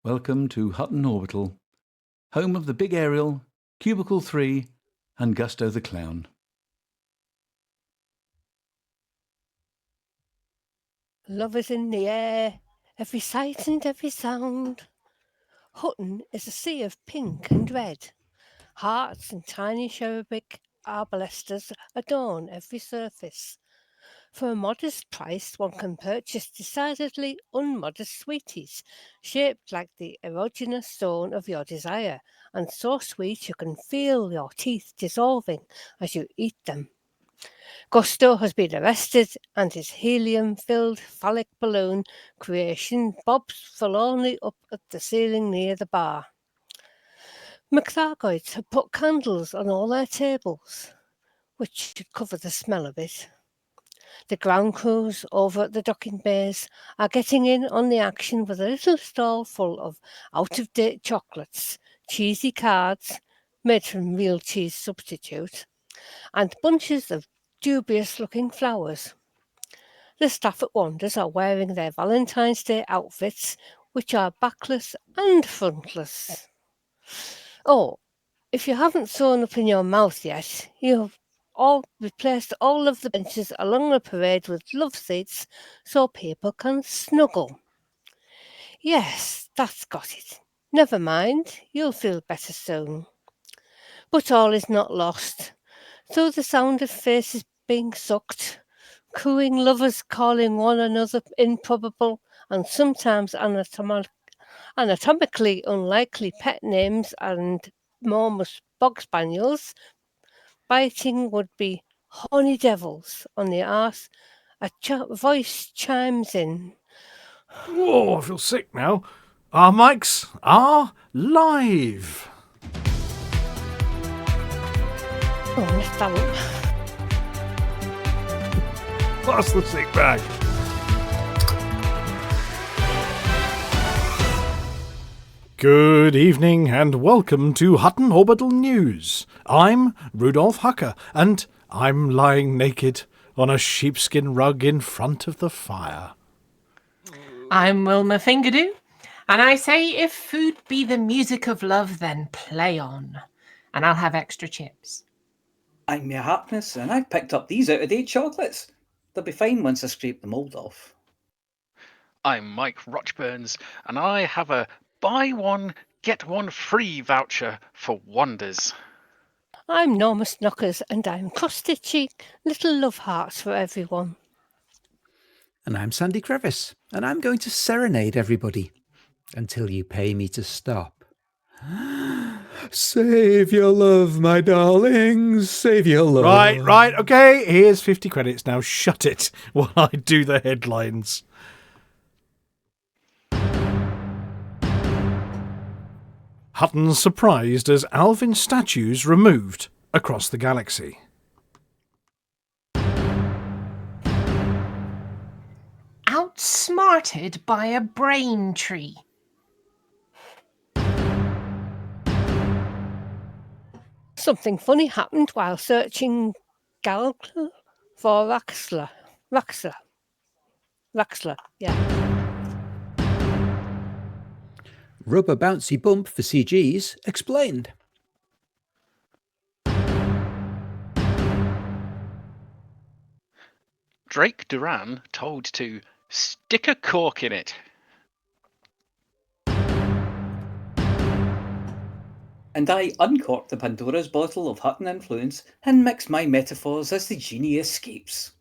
Welcome to Hutton Orbital, home of the Big Aerial, Cubicle 3 and Gusto the Clown. Love is in the air, every sight and every sound. Hutton is a sea of pink and red. Hearts and tiny cherubic arbalistas adorn every surface. For a modest price, one can purchase decidedly unmodest sweeties, shaped like the erogenous stone of your desire, and so sweet you can feel your teeth dissolving as you eat them. Gusto has been arrested, and his helium-filled phallic balloon creation bobs forlornly up at the ceiling near the bar. McThargoids have put candles on all their tables, which should cover the smell of it. The ground crews over at the docking bays are getting in on the action with a little stall full of out-of-date chocolates, cheesy cards, made from real cheese substitute, and bunches of dubious-looking flowers. The staff at Wonders are wearing their Valentine's Day outfits, which are backless and frontless. Oh, if you haven't thrown up in your mouth yet, you've all replaced all of the benches along the parade with love seats so people can snuggle. Yes, that's got it. Never mind, you'll feel better soon. But all is not lost. Through the sound of faces being sucked, cooing lovers calling one another improbable and sometimes anatomically unlikely pet names and enormous bog spaniels, biting would-be horny devils on the arse, a voice chimes in. Whoa, I feel sick now. Our mics are live. Oh, missed that one. Pass the sick bag. Good evening and welcome to Hutton Orbital News. I'm Rudolph Hucker and I'm lying naked on a sheepskin rug in front of the fire. I'm Wilma Fingerdew, and I say if food be the music of love, then play on, and I'll have extra chips. I'm Mayor Harkness, and I've picked up these out-of-date chocolates. They'll be fine once I scrape the mould off. I'm Mike Rochburns, and I have a buy one, get one free voucher for Wonders. I'm Norma Snockers, and I'm cross-stitchy little love hearts for everyone. And I'm Sandy Crevice, and I'm going to serenade everybody until you pay me to stop. Save your love, my darlings, save your love. Right, okay, here's 50 credits. Now shut it while I do the headlines. Hutton surprised as Alvin statues removed across the galaxy. Outsmarted by a brain tree. Something funny happened while searching Galnet for Raxler, yeah. Rubber bouncy bump for CGs explained. Drake Duran told to stick a cork in it. And I uncork the Pandora's bottle of Hutton influence and mix my metaphors as the genie escapes.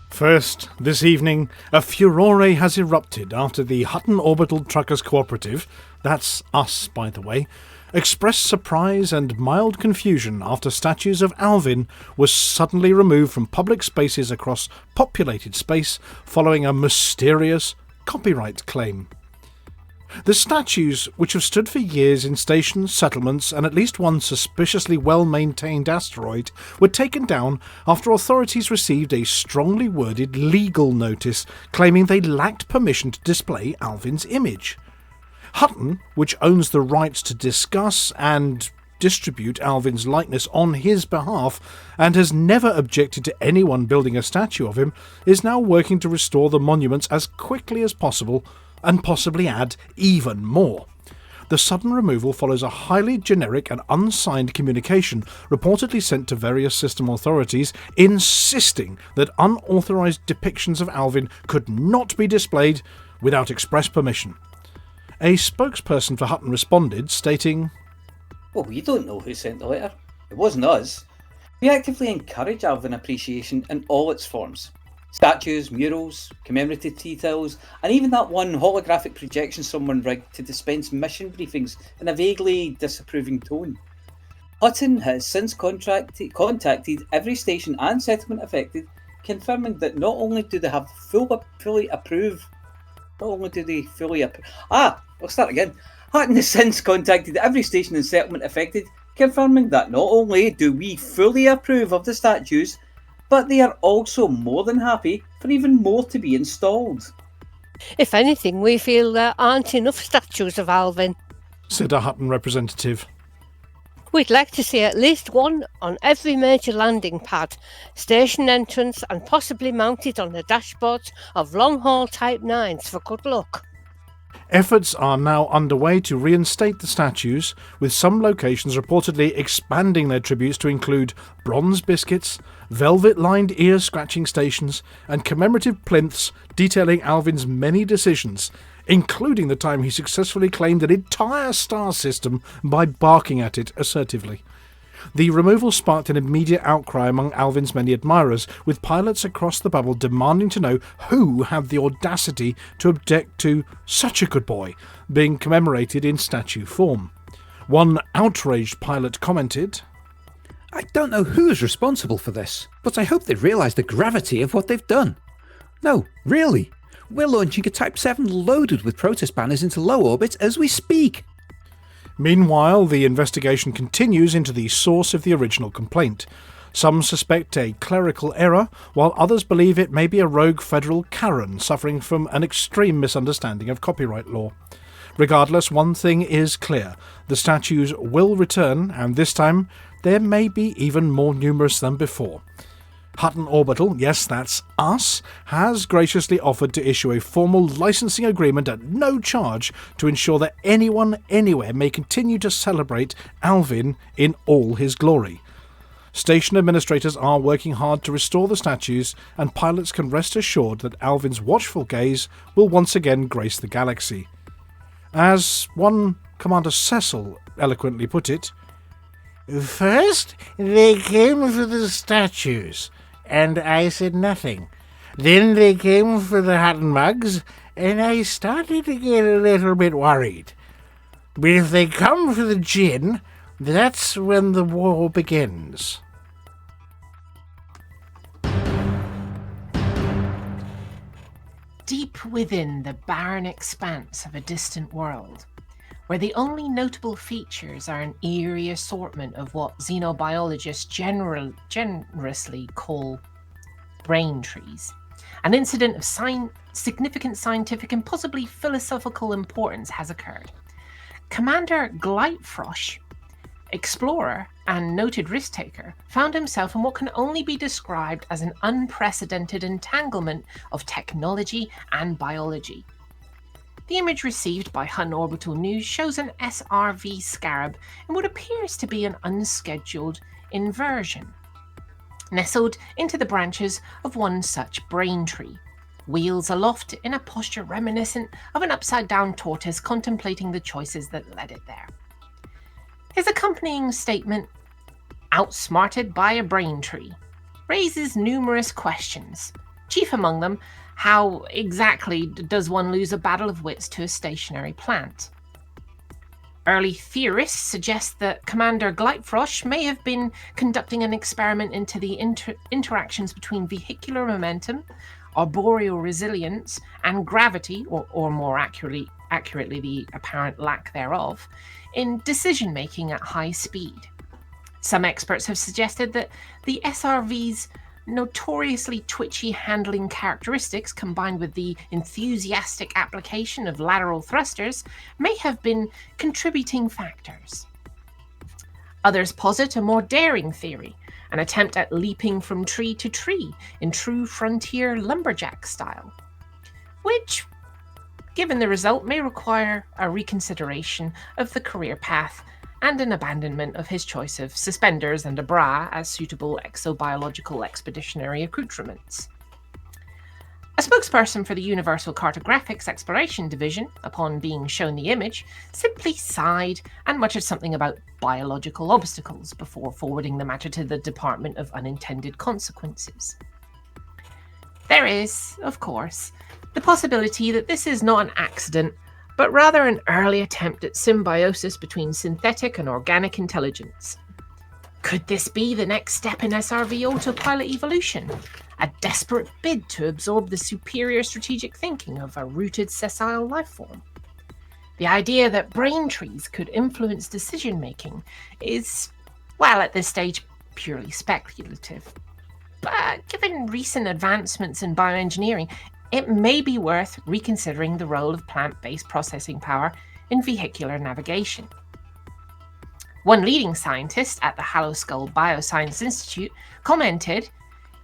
First, this evening, a furore has erupted after the Hutton Orbital Truckers Cooperative, that's us by the way, expressed surprise and mild confusion after statues of Alvin were suddenly removed from public spaces across populated space following a mysterious copyright claim. The statues, which have stood for years in stations, settlements, and at least one suspiciously well-maintained asteroid, were taken down after authorities received a strongly worded legal notice claiming they lacked permission to display Alvin's image. Hutton, which owns the rights to discuss and distribute Alvin's likeness on his behalf and has never objected to anyone building a statue of him, is now working to restore the monuments as quickly as possible and possibly add even more. The sudden removal follows a highly generic and unsigned communication reportedly sent to various system authorities insisting that unauthorised depictions of Alvin could not be displayed without express permission. A spokesperson for Hutton responded, stating, Well, we don't know who sent the letter. It wasn't us. We actively encourage Alvin appreciation in all its forms. Statues, murals, commemorative details, and even that one holographic projection someone rigged to dispense mission briefings in a vaguely disapproving tone. Hutton has since contacted every station and settlement affected, confirming that not only do they have fully approve. Hutton has since contacted every station and settlement affected, confirming that not only do we fully approve of the statues, but they are also more than happy for even more to be installed. If anything, we feel there aren't enough statues of Alvin, said a Hutton representative. We'd like to see at least one on every major landing pad, station entrance, and possibly mounted on the dashboards of long-haul Type 9s for good luck. Efforts are now underway to reinstate the statues, with some locations reportedly expanding their tributes to include bronze biscuits, velvet-lined ear-scratching stations, and commemorative plinths detailing Alvin's many decisions, including the time he successfully claimed an entire star system by barking at it assertively. The removal sparked an immediate outcry among Alvin's many admirers, with pilots across the bubble demanding to know who had the audacity to object to such a good boy being commemorated in statue form. One outraged pilot commented, I don't know who's responsible for this, but I hope they realise the gravity of what they've done. No, really. We're launching a Type 7 loaded with protest banners into low orbit as we speak. Meanwhile, the investigation continues into the source of the original complaint. Some suspect a clerical error, while others believe it may be a rogue federal Karen suffering from an extreme misunderstanding of copyright law. Regardless, one thing is clear. The statues will return, and this time there may be even more numerous than before. Hutton Orbital, yes, that's us, has graciously offered to issue a formal licensing agreement at no charge to ensure that anyone anywhere may continue to celebrate Alvin in all his glory. Station administrators are working hard to restore the statues, and pilots can rest assured that Alvin's watchful gaze will once again grace the galaxy. As one Commander Cecil eloquently put it, First, they came for the statues, and I said nothing. Then they came for the Hutton mugs, and I started to get a little bit worried. But if they come for the gin, that's when the war begins. Deep within the barren expanse of a distant world, where the only notable features are an eerie assortment of what xenobiologists generously call brain trees, an incident of significant scientific and possibly philosophical importance has occurred. Commander Gleitfrosch, explorer and noted risk-taker, found himself in what can only be described as an unprecedented entanglement of technology and biology. The image received by Hutton Orbital News shows an SRV scarab in what appears to be an unscheduled inversion, nestled into the branches of one such brain tree, wheels aloft in a posture reminiscent of an upside-down tortoise contemplating the choices that led it there. His accompanying statement, outsmarted by a brain tree, raises numerous questions, chief among them, how exactly does one lose a battle of wits to a stationary plant? Early theorists suggest that Commander Gleitfrosch may have been conducting an experiment into the interactions between vehicular momentum, arboreal resilience, and gravity, or more accurately the apparent lack thereof, in decision-making at high speed. Some experts have suggested that the SRV's notoriously twitchy handling characteristics combined with the enthusiastic application of lateral thrusters may have been contributing factors. Others posit a more daring theory, an attempt at leaping from tree to tree in true frontier lumberjack style, which, given the result, may require a reconsideration of the career path and an abandonment of his choice of suspenders and a bra as suitable exobiological expeditionary accoutrements. A spokesperson for the Universal Cartographics Exploration Division, upon being shown the image, simply sighed and muttered something about biological obstacles before forwarding the matter to the Department of Unintended Consequences. There is, of course, the possibility that this is not an accident, but rather an early attempt at symbiosis between synthetic and organic intelligence. Could this be the next step in SRV autopilot evolution? A desperate bid to absorb the superior strategic thinking of a rooted sessile lifeform? The idea that brain trees could influence decision-making is, well, at this stage, purely speculative. But given recent advancements in bioengineering, it may be worth reconsidering the role of plant-based processing power in vehicular navigation. One leading scientist at the Hollow Skull Bioscience Institute commented,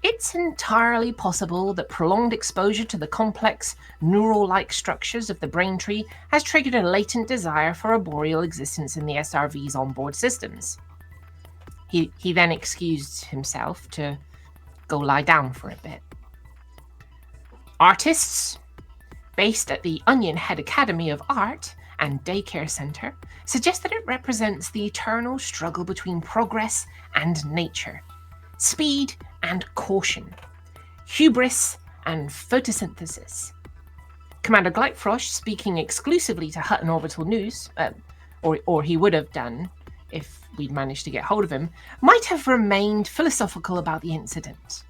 "It's entirely possible that prolonged exposure to the complex, neural-like structures of the brain tree has triggered a latent desire for arboreal existence in the SRV's onboard systems." He then excused himself to go lie down for a bit. Artists, based at the Onion Head Academy of Art and Daycare Centre, suggest that it represents the eternal struggle between progress and nature, speed and caution, hubris and photosynthesis. Commander Gleitfrosch, speaking exclusively to Hutton Orbital News, or he would have done if we'd managed to get hold of him, might have remained philosophical about the incident.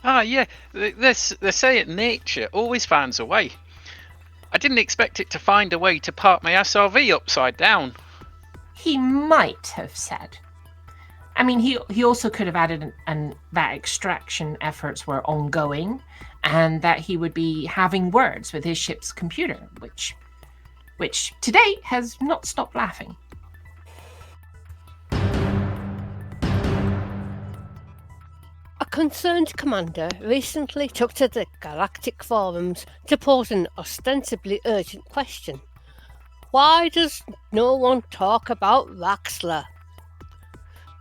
Yeah, they say it, nature always finds a way. I didn't expect it to find a way to park my SRV upside down. He might have said. I mean, he also could have added that extraction efforts were ongoing and that he would be having words with his ship's computer, which to date has not stopped laughing. A concerned commander recently took to the galactic forums to pose an ostensibly urgent question. Why does no one talk about Raxler?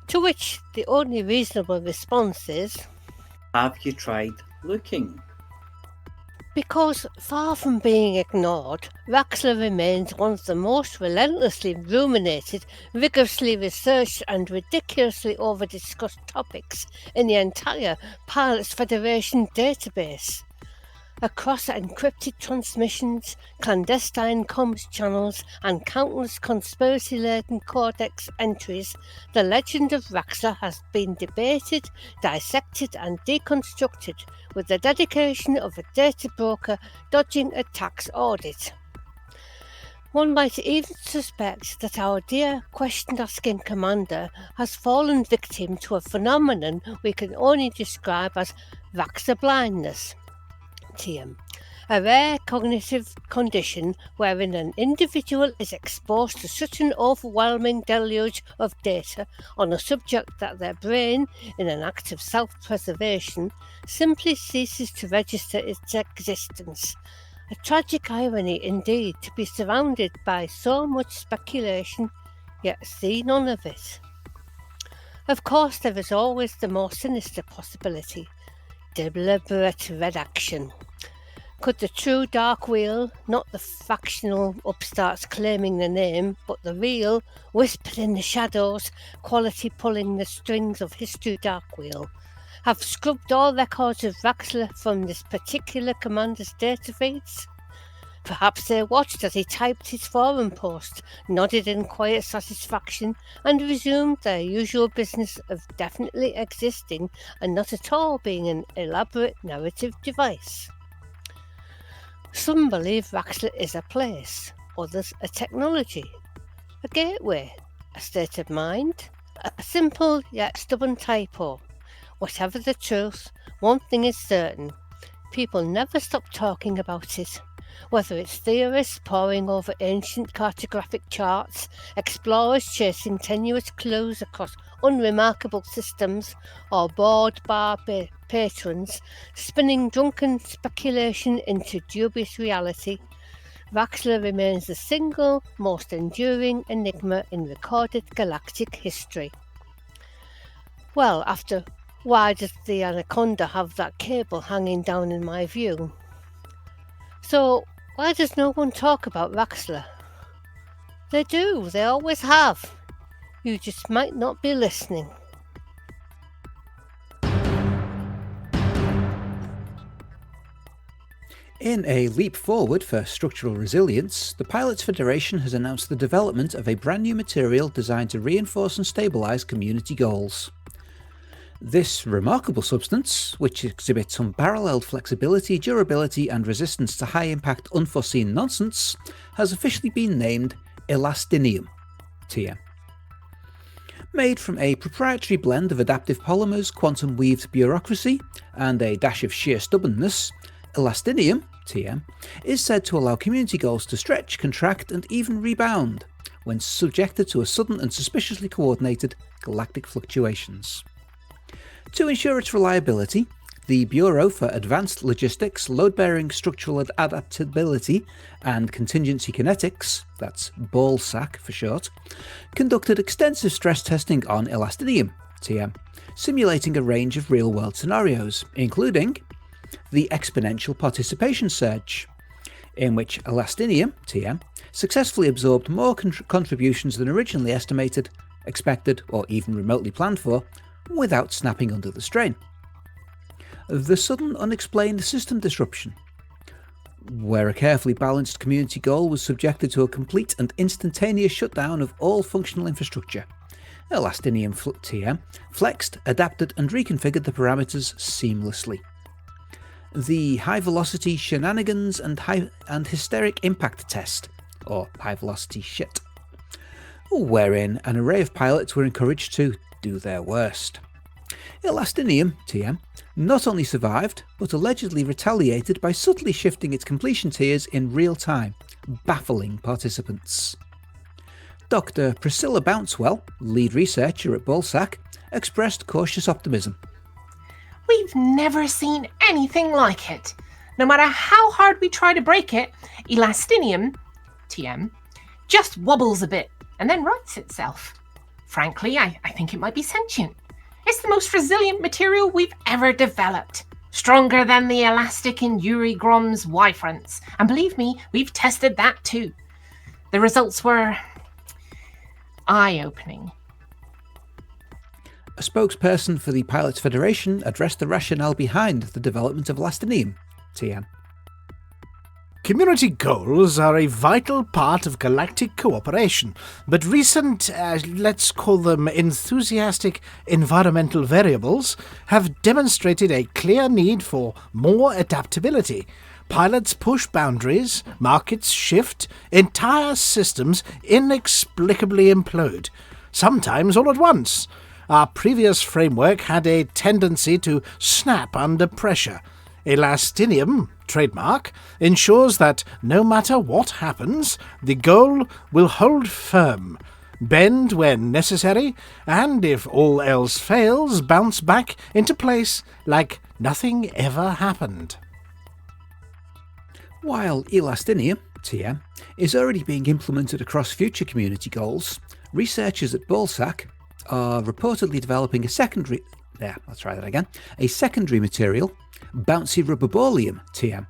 To which the only reasonable response is, Have you tried looking? because far from being ignored, Raxler remains one of the most relentlessly ruminated, rigorously researched and ridiculously over-discussed topics in the entire Pilots Federation database. Across encrypted transmissions, clandestine comms channels and countless conspiracy-laden codex entries, the legend of Raxler has been debated, dissected and deconstructed with the dedication of a data broker dodging a tax audit. One might even suspect that our dear question-asking commander has fallen victim to a phenomenon we can only describe as Raxler blindness. TM, a rare cognitive condition wherein an individual is exposed to such an overwhelming deluge of data on a subject that their brain, in an act of self-preservation, simply ceases to register its existence. A tragic irony indeed to be surrounded by so much speculation, yet see none of it. Of course, there is always the more sinister possibility: deliberate redaction. Could the true Dark Wheel, not the factional upstarts claiming the name, but the real, whispered in the shadows, quality pulling the strings of history Dark Wheel, have scrubbed all records of Raxler from this particular commander's data feeds? Perhaps they watched as he typed his forum post, nodded in quiet satisfaction, and resumed their usual business of definitely existing and not at all being an elaborate narrative device. Some believe Raxler is a place, others a technology, a gateway, a state of mind, a simple yet stubborn typo. Whatever the truth, one thing is certain. People never stop talking about it. Whether it's theorists poring over ancient cartographic charts, explorers chasing tenuous clues across unremarkable systems, or bored bar patrons spinning drunken speculation into dubious reality, Vaxler remains the single most enduring enigma in recorded galactic history. Well, after why does the anaconda have that cable hanging down in my view? So, why does no one talk about Vaxler? They do, they always have. You just might not be listening. In a leap forward for structural resilience, the Pilots Federation has announced the development of a brand new material designed to reinforce and stabilise community goals. This remarkable substance, which exhibits unparalleled flexibility, durability and resistance to high-impact unforeseen nonsense, has officially been named Elastinium, TM. Made from a proprietary blend of adaptive polymers, quantum-weaved bureaucracy, and a dash of sheer stubbornness, Elastinium, TM, is said to allow community goals to stretch, contract and even rebound when subjected to a sudden and suspiciously coordinated galactic fluctuations. To ensure its reliability, the Bureau for Advanced Logistics, Load-Bearing Structural Adaptability and Contingency Kinetics, that's BALSAC for short, conducted extensive stress testing on Elastinium, TM, simulating a range of real-world scenarios, including the exponential participation surge, in which Elastinium, TM, successfully absorbed more contributions than originally estimated, expected or even remotely planned for, without snapping under the strain. The sudden unexplained system disruption, where a carefully balanced community goal was subjected to a complete and instantaneous shutdown of all functional infrastructure. Elastinium TM flexed, adapted and reconfigured the parameters seamlessly. The High Velocity Shenanigans and Hysteric Impact Test, or High Velocity Shit, wherein an array of pilots were encouraged to do their worst. Elastinium TM not only survived, but allegedly retaliated by subtly shifting its completion tiers in real time, baffling participants. Dr. Priscilla Bouncewell, lead researcher at BALSAC, expressed cautious optimism. We've never seen anything like it. No matter how hard we try to break it, Elastinium, TM, just wobbles a bit and then rights itself. Frankly, I think it might be sentient. It's the most resilient material we've ever developed. Stronger than the elastic in Yuri Grom's Y-fronts. And believe me, we've tested that too. The results were eye-opening. A spokesperson for the Pilots Federation addressed the rationale behind the development of Elastinium, TM. Community goals are a vital part of galactic cooperation, but recent, let's call them enthusiastic environmental variables, have demonstrated a clear need for more adaptability. Pilots push boundaries, markets shift, entire systems inexplicably implode, sometimes all at once. Our previous framework had a tendency to snap under pressure. Elastinium, trademark, ensures that no matter what happens, the goal will hold firm, bend when necessary, and if all else fails, bounce back into place like nothing ever happened. While Elastinium, TM, is already being implemented across future community goals, researchers at BALSAC are reportedly developing a secondary material, bouncy rubberbolium TM,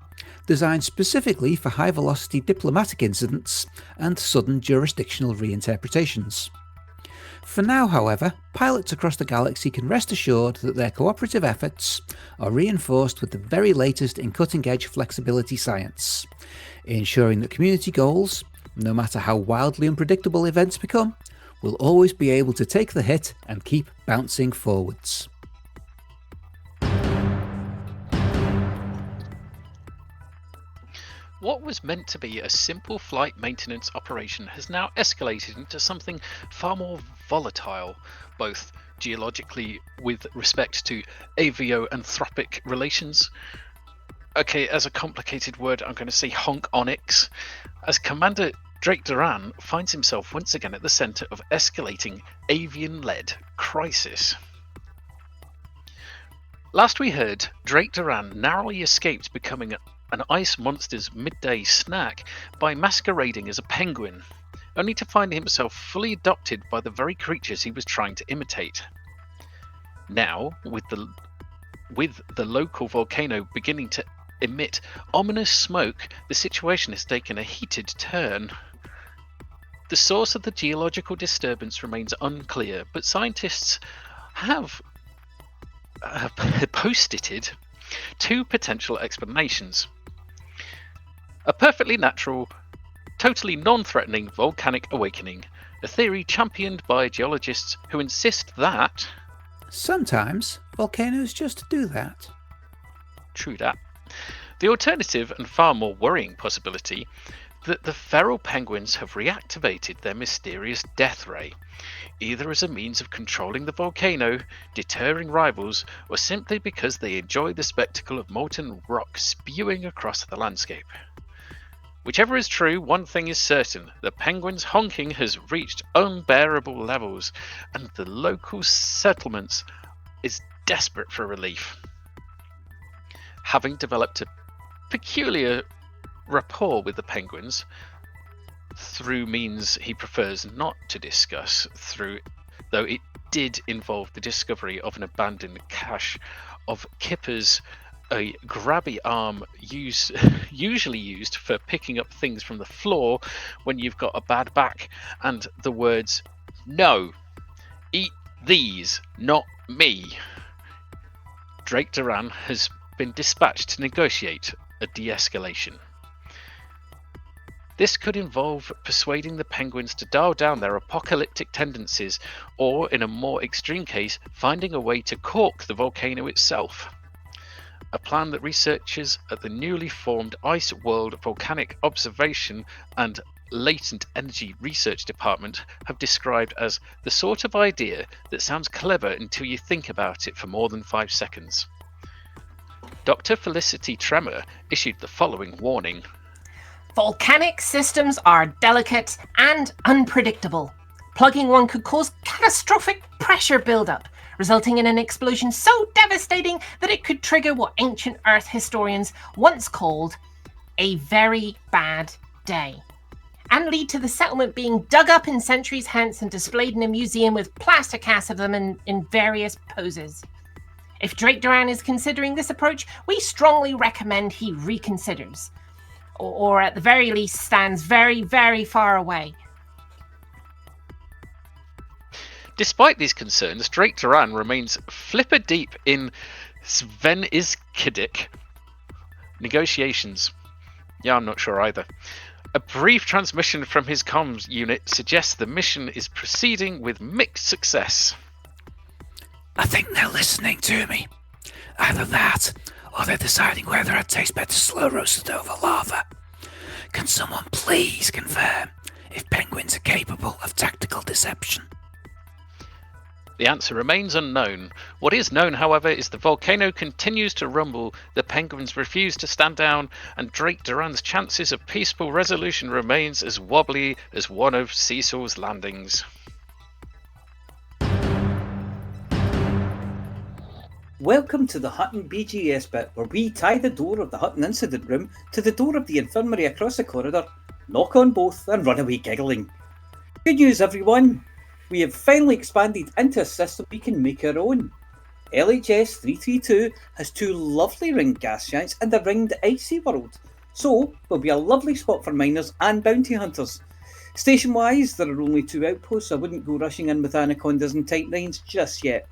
designed specifically for high-velocity diplomatic incidents and sudden jurisdictional reinterpretations. For now, however, pilots across the galaxy can rest assured that their cooperative efforts are reinforced with the very latest in cutting-edge flexibility science, ensuring that community goals, no matter how wildly unpredictable events become, will always be able to take the hit and keep bouncing forwards. What was meant to be a simple flight maintenance operation has now escalated into something far more volatile, both geologically with respect to avioanthropic relations. Okay, as a complicated word, I'm going to say honk onyx, as Commander Drake Duran finds himself once again at the centre of escalating avian-led crisis. Last we heard, Drake Duran narrowly escaped becoming an ice monster's midday snack by masquerading as a penguin, only to find himself fully adopted by the very creatures he was trying to imitate. Now, with the local volcano beginning to emit ominous smoke, the situation has taken a heated turn. The source of the geological disturbance remains unclear, but scientists have postulated two potential explanations. A perfectly natural, totally non-threatening volcanic awakening, a theory championed by geologists who insist that... Sometimes volcanoes just do that. True that. The alternative and far more worrying possibility that the feral penguins have reactivated their mysterious death ray, either as a means of controlling the volcano, deterring rivals, or simply because they enjoy the spectacle of molten rock spewing across the landscape. Whichever is true, one thing is certain: the penguins' honking has reached unbearable levels, and the local settlements is desperate for relief. Having developed a peculiar rapport with the penguins, through means he prefers not to discuss, though it did involve the discovery of an abandoned cache of kippers, a grabby arm usually used for picking up things from the floor when you've got a bad back, and the words, "No, eat these, not me." Drake Duran has been dispatched to negotiate a de-escalation. This could involve persuading the penguins to dial down their apocalyptic tendencies, or, in a more extreme case, finding a way to cork the volcano itself. A plan that researchers at the newly formed Ice World Volcanic Observation and Latent Energy Research Department have described as the sort of idea that sounds clever until you think about it for more than 5 seconds. Dr. Felicity Tremor issued the following warning. Volcanic systems are delicate and unpredictable. Plugging one could cause catastrophic pressure buildup, resulting in an explosion so devastating that it could trigger what ancient Earth historians once called a very bad day, and lead to the settlement being dug up in centuries hence and displayed in a museum with plaster casts of them in various poses. If Drake Duran is considering this approach, we strongly recommend he reconsiders, or at the very least stands very, very far away. Despite these concerns, Drake Duran remains flipper deep in Sven-Iskidik negotiations. Yeah, I'm not sure either. A brief transmission from his comms unit suggests the mission is proceeding with mixed success. I think they're listening to me. Either that, or they're deciding whether it tastes better slow roasted over lava. Can someone please confirm if penguins are capable of tactical deception? The answer remains unknown. What is known, however, is the volcano continues to rumble, the penguins refuse to stand down, and Drake Duran's chances of peaceful resolution remains as wobbly as one of Cecil's landings. Welcome to the Hutton BGS bit, where we tie the door of the Hutton incident room to the door of the infirmary across the corridor, knock on both, and run away giggling. Good news, everyone! We have finally expanded into a system we can make our own. LHS 332 has 2 lovely ringed gas giants and a ringed icy world, so will be a lovely spot for miners and bounty hunters. Station-wise, there are only 2 outposts, so I wouldn't go rushing in with anacondas and tight lines just yet.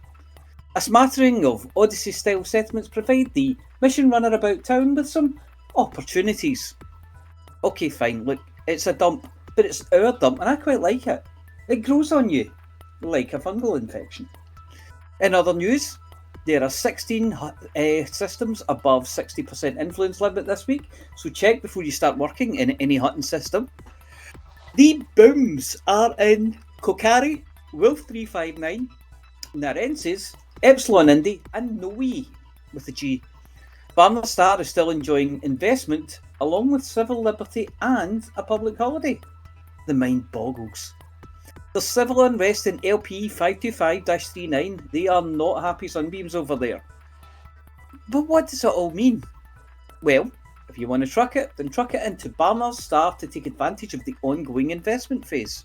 A smattering of Odyssey-style settlements provide the mission runner about town with some opportunities. Okay, fine, look, it's a dump, but it's our dump and I quite like it. It grows on you, like a fungal infection. In other news, there are 16 systems above 60% influence limit this week, so check before you start working in any Hutton system. The booms are in Kokari, Wolf 359, Narenses, Epsilon Indy, and Noe with the G. Barnard Star is still enjoying investment along with civil liberty and a public holiday. The mind boggles. There's civil unrest in LP 525-39. They are not happy sunbeams over there. But what does it all mean? Well, if you want to truck it, then truck it into Barnard Star to take advantage of the ongoing investment phase.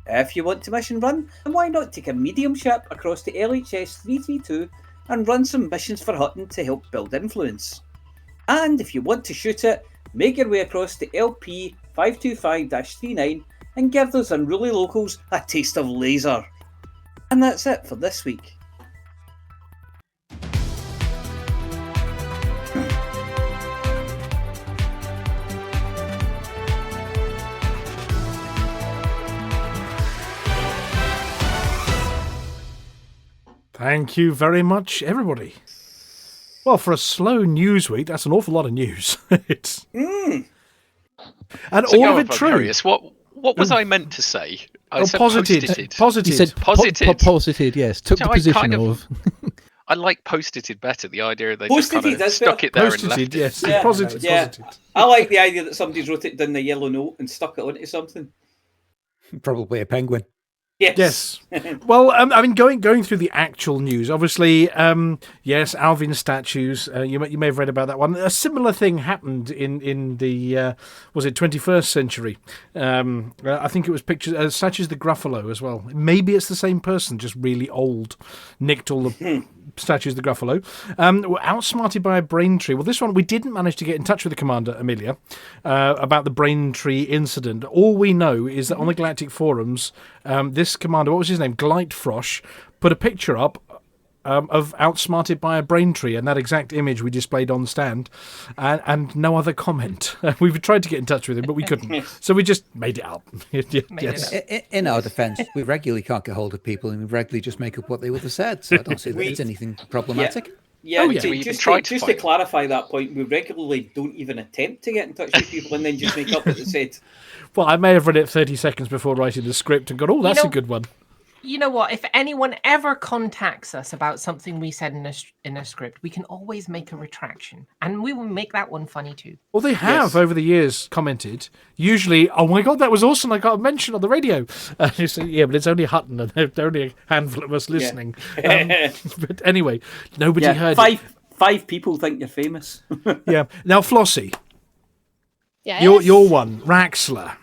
If you want to mission run, then why not take a medium ship across to LHS 332 and run some missions for Hutton to help build influence. And if you want to shoot it, make your way across to LP 525-39 and give those unruly locals a taste of laser. And that's it for this week. Thank you very much, everybody. Well, for a slow news week, that's an awful lot of news. It's and So all go of on, it true. Vicarious. What was I meant to say? I said posited. post-ited. Posited. You said Posited. posited, yes. Took So the I position kind of. I like post-ited better. The idea they just kind Post-ited, of that's stuck better. it there and Posited, left it. yes. Yeah. Posited, Yeah. posited. I like the idea that somebody's wrote it down the yellow note and stuck it onto something. Probably a penguin. Yes. Well, I mean, going through the actual news, obviously, yes, Alvin statues. You may have read about that one. A similar thing happened in the was it 21st century? I think it was pictures statues of the Gruffalo as well. Maybe it's the same person, just really old, nicked all the statues of the Gruffalo. Were outsmarted by a Braintree. Well, this one we didn't manage to get in touch with the commander, Amelia, about the Braintree incident. All we know is that on the Galactic forums, this commander, what was his name, Glightfrosh, put a picture up of outsmarted by a Braintree, and that exact image we displayed on the stand, and no other comment. We've tried to get in touch with him, but we couldn't. So we just made it up. Yes. In our defence, we regularly can't get hold of people, and we regularly just make up what they would have said. So I don't see that it's anything problematic. Yeah, We even tried to just find to clarify that point, we regularly don't even attempt to get in touch with people and then just make up what they said. Well, I may have read it 30 seconds before writing the script and gone, oh, that's a good one. You know what? If anyone ever contacts us about something we said in a script, we can always make a retraction, and we will make that one funny too. Well, they have over the years commented. Usually, oh my God, that was awesome! I got a mention on the radio. You say, yeah, but it's only Hutton, and there are only a handful of us listening. But anyway, nobody heard. Five people think you're famous. Yeah. Now, Flossy, Yes. your one, Raxler.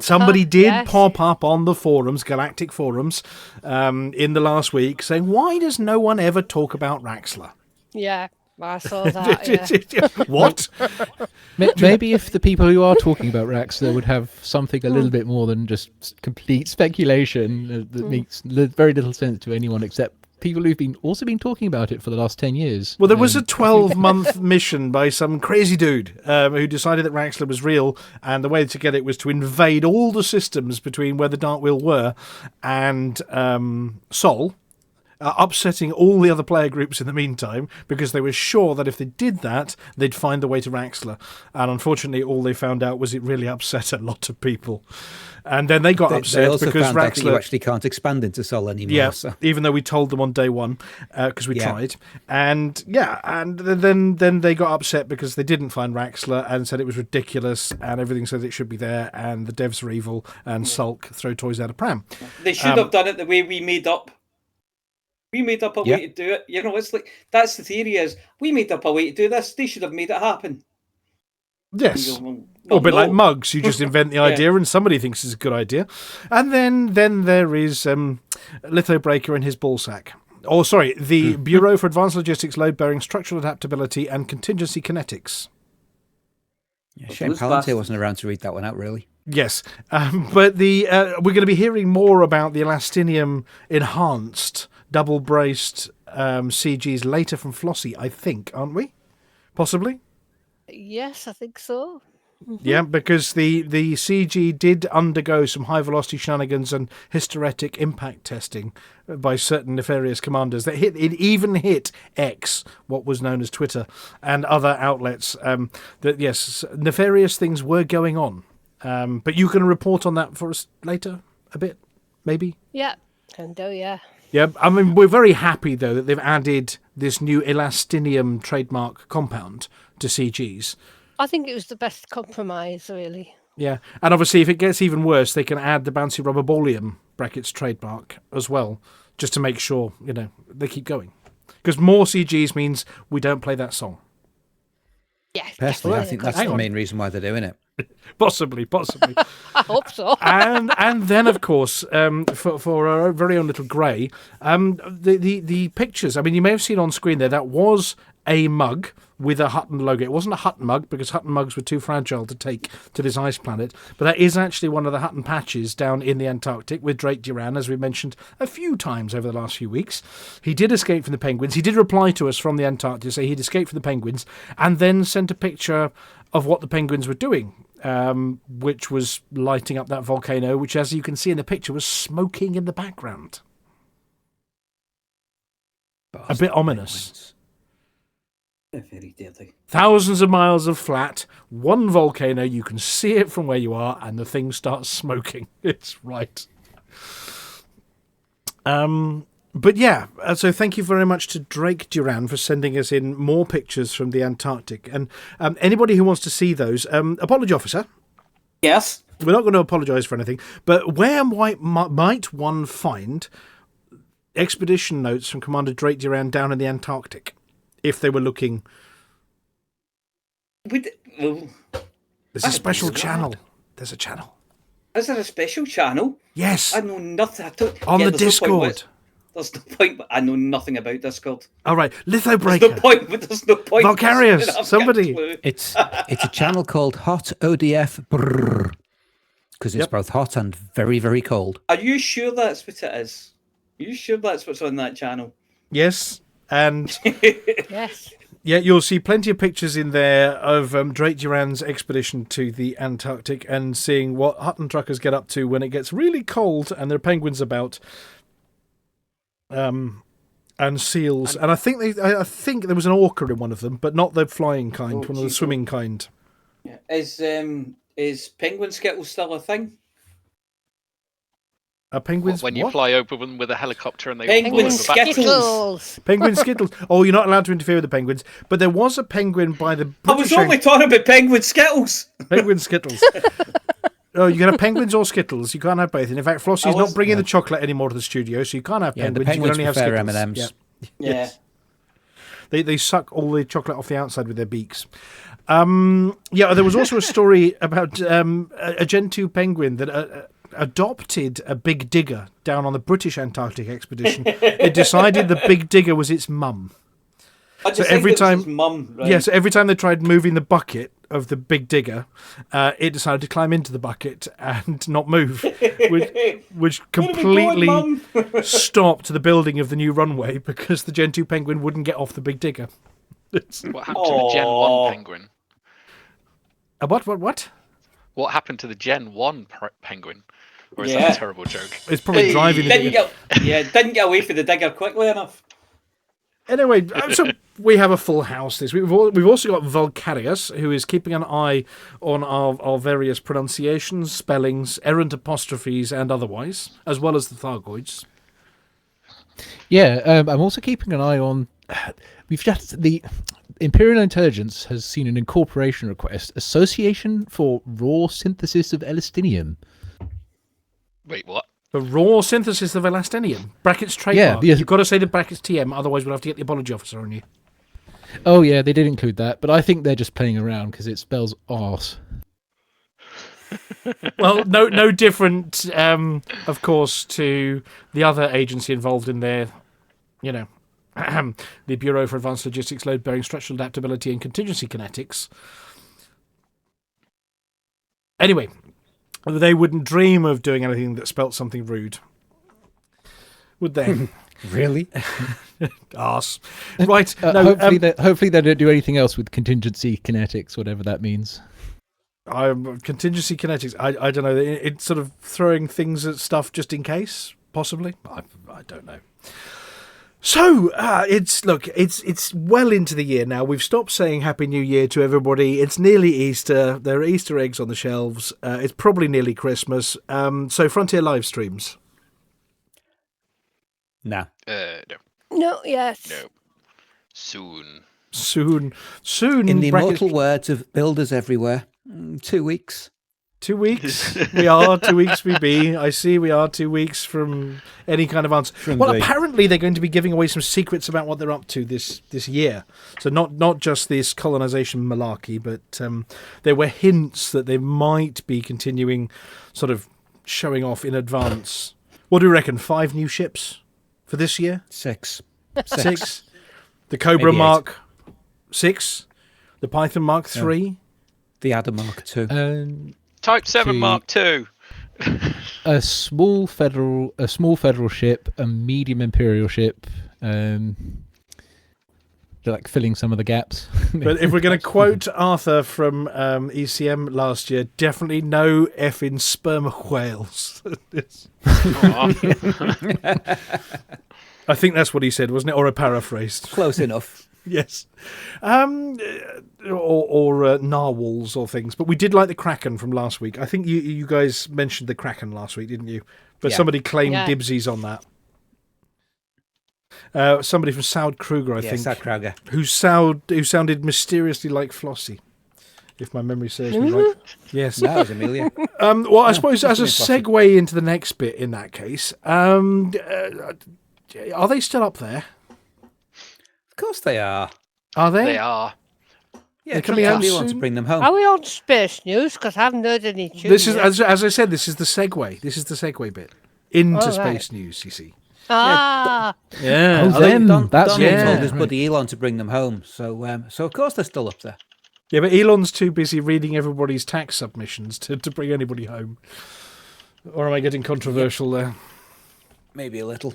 Somebody did yes. pop up on the forums, Galactic forums, in the last week, saying, "Why does no one ever talk about Raxler?" Yeah, I saw that. Yeah. What? Maybe if the people who are talking about Raxler would have something a little bit more than just complete speculation that makes very little sense to anyone except people who've also been talking about it for the last 10 years. Well, there was a 12-month mission by some crazy dude who decided that Raxler was real, and the way to get it was to invade all the systems between where the Darkwheel were and Sol, upsetting all the other player groups in the meantime, because they were sure that if they did that, they'd find the way to Raxler. And unfortunately, all they found out was it really upset a lot of people. And then they got upset they also because found out that you Raxler actually can't expand into Sol anymore. Yeah, So. even though we told them on day one, because we tried. And then they got upset because they didn't find Raxler and said it was ridiculous and everything said it should be there and the devs are evil and sulk, throw toys out of pram. They should have done it the way we made up. We made up a way to do it. You know, it's like, that's the theory is, we made up a way to do this. They should have made it happen. Yes. Well, a bit no. like mugs. You just invent the idea and somebody thinks it's a good idea. And then there is Lithobreaker and his ballsack. Oh, sorry, the Bureau for Advanced Logistics, Load-Bearing, Structural Adaptability and Contingency Kinetics. Yeah, shame Palantir wasn't around to read that one out, really. Yes, but we're going to be hearing more about the Elastinium enhanced double-braced CGs later from Flossy, I think, aren't we? Possibly? Yes, I think so. Yeah, because the CG did undergo some high-velocity shenanigans and hysteretic impact testing by certain nefarious commanders. It even hit X, what was known as Twitter, and other outlets. That yes, nefarious things were going on. But you can report on that for us later, a bit, maybe? Yeah. Can do, yeah. Yeah, I mean, we're very happy, though, that they've added this new elastinium trademark compound to CGs. I think it was the best compromise, really. Yeah, and obviously, if it gets even worse, they can add the bouncy rubber ballium brackets trademark as well, just to make sure, they keep going. Because more CGs means we don't play that song. Yes. Personally, I definitely. think that's the main reason why they're doing it. Possibly. I hope so. and then, of course, for our very own little Grey, the pictures. I mean, you may have seen on screen there, that was a mug with a Hutton logo. It wasn't a Hutton mug because Hutton mugs were too fragile to take to this ice planet, but that is actually one of the Hutton patches down in the Antarctic with Drake Duran, as we mentioned a few times over the last few weeks. He did escape from the penguins. He did reply to us from the Antarctic, say he'd escaped from the penguins, and then sent a picture of what the penguins were doing, which was lighting up that volcano, which, as you can see in the picture, was smoking in the background. A bit ominous. They're very deadly. Thousands of miles of flat, one volcano, you can see it from where you are, and the thing starts smoking. It's right. But yeah, so thank you very much to Drake Duran for sending us in more pictures from the Antarctic. And anybody who wants to see those, apology officer. Yes? We're not going to apologise for anything, but where might one find expedition notes from Commander Drake Duran down in the Antarctic, if they were looking? There's a special channel. There's a channel. Is there a special channel? Yes. I know nothing. On the Discord. There's no point, but I know nothing about Discord. All right, Lithobreaker. There's no point. Valkyrius, somebody. It's a channel called Hot ODF Brrr, because it's both hot and very, very cold. Are you sure that's what it is? Are you sure that's what's on that channel? Yes, and Yes. yeah, you'll see plenty of pictures in there of Drake Duran's expedition to the Antarctic and seeing what Hutton truckers get up to when it gets really cold and there are penguins about. And seals, and I think there was an orca in one of them, but not the flying kind, one of the swimming kind. Yeah. Is penguin skittles still a thing? Penguins? When you fly over them with a helicopter and they Penguin all fall over back. skittles. Penguin skittles. Oh, you're not allowed to interfere with the penguins, but there was a penguin by the British. I was only talking about penguin skittles. Penguin skittles. Oh, you can have penguins or skittles. You can't have both. And in fact, Flossy's not bringing the chocolate anymore to the studio, so you can't have penguins. The penguins you can only have prefer skittles. M&Ms. Yeah. They suck all the chocolate off the outside with their beaks. There was also a story about a Gen 2 penguin that adopted a big digger down on the British Antarctic expedition. It decided the big digger was its mum. So every time, right? So every time they tried moving the bucket of the big digger, it decided to climb into the bucket and not move, which completely stopped the building of the new runway because the Gen 2 penguin wouldn't get off the big digger. What happened to the Gen 1 penguin? What? What happened to the Gen 1 penguin? Or is that a terrible joke? It's probably driving the digger. Didn't get away from the digger quickly enough. Anyway, so we have a full house this week. We've also got Valkyrius, who is keeping an eye on our various pronunciations, spellings, errant apostrophes, and otherwise, as well as the Thargoids. Yeah, I'm also keeping an eye on. The Imperial Intelligence has seen an incorporation request, Association for Raw Synthesis of Elastinium. Wait, what? The raw synthesis of elastinium. Brackets trademark. Yeah, You've got to say the brackets TM, otherwise we'll have to get the apology officer on you. Oh, yeah, they did include that, but I think they're just playing around because it spells arse. Well, no different, of course, to the other agency involved in there, the Bureau for Advanced Logistics, Load-Bearing, Structural Adaptability and Contingency Kinetics. Anyway, they wouldn't dream of doing anything that spelt something rude, would they? Really? Arse. Right. Hopefully they don't do anything else with contingency kinetics, whatever that means. Contingency kinetics. I don't know. It's sort of throwing things at stuff just in case, possibly. I don't know. So it's well into the year now. We've stopped saying Happy New Year to everybody. It's nearly Easter. There are Easter eggs on the shelves. It's probably nearly Christmas. So Frontier live streams. No. No. Not yet. No. Soon. Soon. In the brackets- immortal words of builders everywhere, 2 weeks. 2 weeks. We are 2 weeks we be. I see we are 2 weeks from any kind of answer. From Well, the- apparently they're going to be giving away some secrets about what they're up to this year. So not just this colonisation malarkey, but there were hints that they might be continuing sort of showing off in advance. What do you reckon? 5 new ships for this year? 6. 6? The Cobra Maybe 8. Mark 6? The Python Mark 3? The Adder Mark 2. Type 7 Two. Mark II. A small federal ship, a medium imperial ship. They're like filling some of the gaps. But if we're going to quote Arthur from ECM last year, definitely no effing sperm whales. I think that's what he said, wasn't it? Or a paraphrased. Close enough. Yes. Or narwhals or things. But we did like the Kraken from last week. I think you guys mentioned the Kraken last week, didn't you? But Yeah. somebody claimed Yeah. dibsies on that. Somebody from Saud Kruger, I think. Sad Kruger. Who sounded mysteriously like Flossy, if my memory serves me right. Yes. That was Amelia. Well, I suppose as a must have been segue into the next bit in that case, are they still up there? Of course they are. Are they? They are. Yeah, They're coming out you want to soon? bring them home. Are we on space news? Because I haven't heard any news. This is, as I said, this is the segue. This is the segue bit into All right. space news, you see. Ah, Yeah. Oh, them. That's Donald yeah. told his buddy Elon to bring them home, so of course they're still up there. Yeah, but Elon's too busy reading everybody's tax submissions to bring anybody home. Or am I getting controversial there? Maybe a little.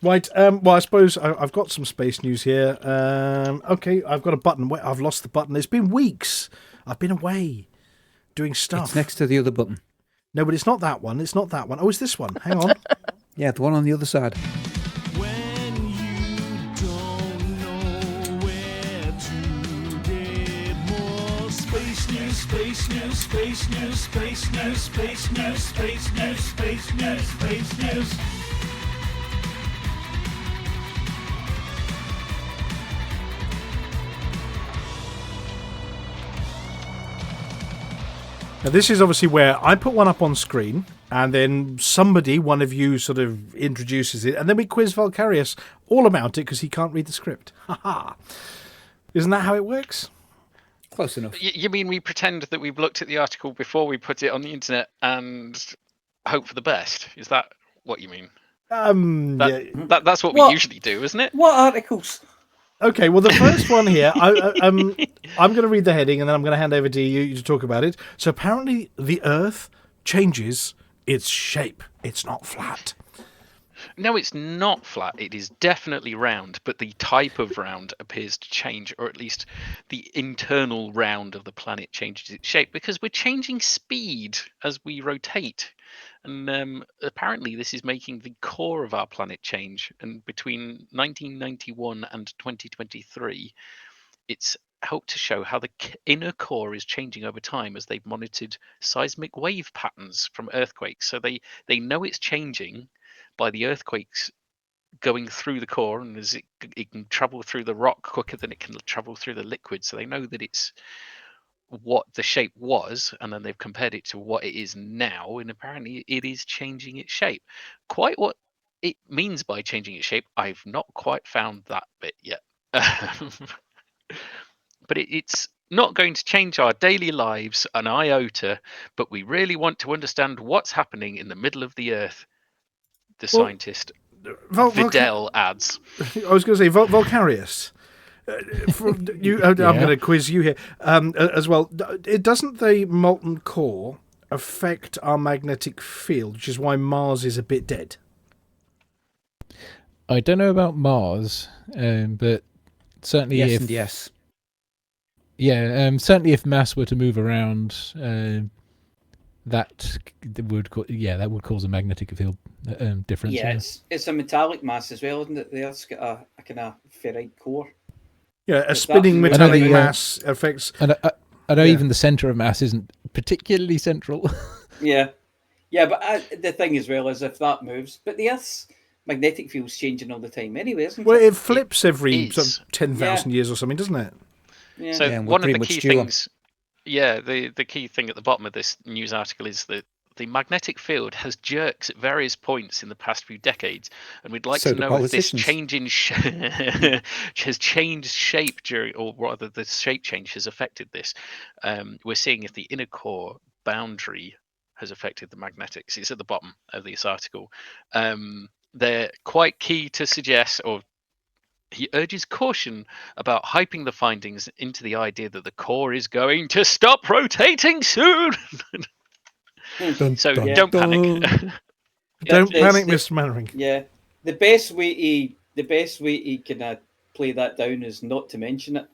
Right, well, I suppose I've got some space news here. Okay, I've got a button. Wait, I've lost the button. It's been weeks. I've been away doing stuff. It's next to the other button. No, but it's not that one. It's not that one. Oh, it's this one. Hang on. Yeah, the one on the other side. When you don't know where to get more space news, space news, space news, space news, space news, space news, space news, space news. Now, this is obviously where I put one up on screen, and then one of you, sort of introduces it, and then we quiz Valkyrius all about it because he can't read the script. Ha-ha. Isn't that how it works? Close enough. You mean we pretend that we've looked at the article before we put it on the internet and hope for the best? Is that what you mean? Yeah. That's what What? we usually do, isn't it? What articles? Okay, well, the first one here, I'm going to read the heading, and then I'm going to hand over to you to talk about it. So apparently the Earth changes its shape. It's not flat. No, it's not flat. It is definitely round, but the type of round appears to change, or at least the internal round of the planet changes its shape because we're changing speed as we rotate. And apparently this is making the core of our planet change. And between 1991 and 2023, it's helped to show how the inner core is changing over time as they've monitored seismic wave patterns from earthquakes. So they know it's changing by the earthquakes going through the core, and as it can travel through the rock quicker than it can travel through the liquid. So they know that it's what the shape was, and then they've compared it to what it is now, and apparently it is changing its shape. Quite what it means by changing its shape, I've not quite found that bit yet. But it's not going to change our daily lives an iota, but we really want to understand what's happening in the middle of the Earth, the scientist Vidal adds. I was going to say, Valkyrius. I'm going to quiz you here as well. Doesn't the molten core affect our magnetic field, which is why Mars is a bit dead? I don't know about Mars, but certainly Yes if and yes. certainly if mass were to move around, that would cause a magnetic field difference. Yeah, it's a metallic mass as well, isn't it? The Earth's got a kind of ferrite core. Yeah, a Is spinning that- metallic I know mass affects. And I know Yeah. even the center of mass isn't particularly central. Yeah, but the thing as well is if that moves, but the Earth's magnetic field's changing all the time anyway, isn't Well, it? it flips every is. sort of 10,000 years or something, doesn't it? Yeah. So Yeah, and we're one of pretty the much key due on- things, the key thing at the bottom of this news article is that the magnetic field has jerks at various points in the past few decades, and we'd like So to do know if this politicians. change in has changed shape during, or rather, the shape change has affected this. We're seeing if the inner core boundary has affected the magnetics. It's at the bottom of this article. They're quite key to suggest, or he urges caution about hyping the findings into the idea that the core is going to stop rotating soon. So Yeah. don't panic. Don't there's panic, the- Mr. Mannering. Yeah, the best way he can play that down is not to mention it.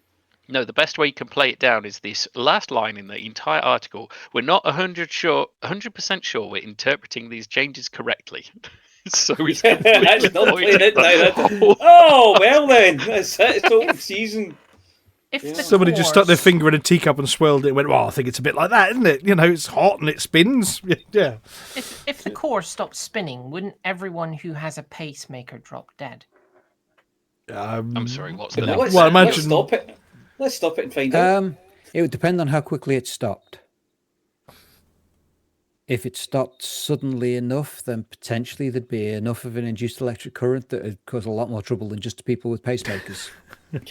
No, the best way you can play it down is this last line in the entire article. We're not 100% sure we're interpreting these changes correctly. So it's completely That's not playing it down. avoided. Oh well then, that's it. It's open season. If the Somebody just stuck their cores- finger in a teacup and swirled it and went, well, I think it's a bit like that, isn't it? You know, it's hot and it spins. Yeah. If the core stopped spinning, wouldn't everyone who has a pacemaker drop dead? I'm sorry, what's the No. next? Let's, Well, let's imagine- stop it. Let's stop it and find out. It would depend on how quickly it stopped. If it stopped suddenly enough, then potentially there'd be enough of an induced electric current that would cause a lot more trouble than just people with pacemakers.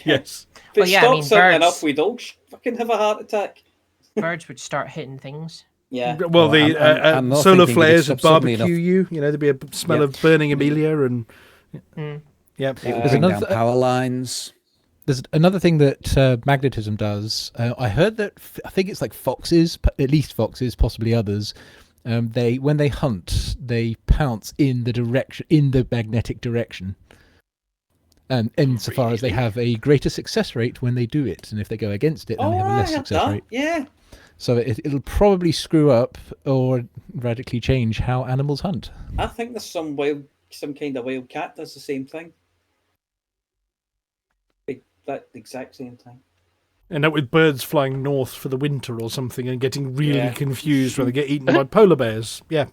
Yes. If it well, yeah, I stops mean, suddenly birds- enough, we'd all fucking have a heart attack. Birds would start hitting things. Yeah. Well, the I'm more solar thinking flares that would it stopped suddenly barbecue you. You know, there'd be a smell Yeah. of burning Amelia and... Yep. It would Bring another- down power lines. There's another thing that magnetism does. I heard that I think it's like foxes, at least foxes, possibly others. When they hunt, they pounce in the magnetic direction. And insofar as they have a greater success rate when they do it, and if they go against it, then they have a less I have success that. rate. Yeah. So it'll probably screw up or radically change how animals hunt. I think there's some kind of wild cat does the same thing. That exact same thing. And that with birds flying north for the winter or something and getting really Yeah. confused when they get eaten by polar bears. Yeah.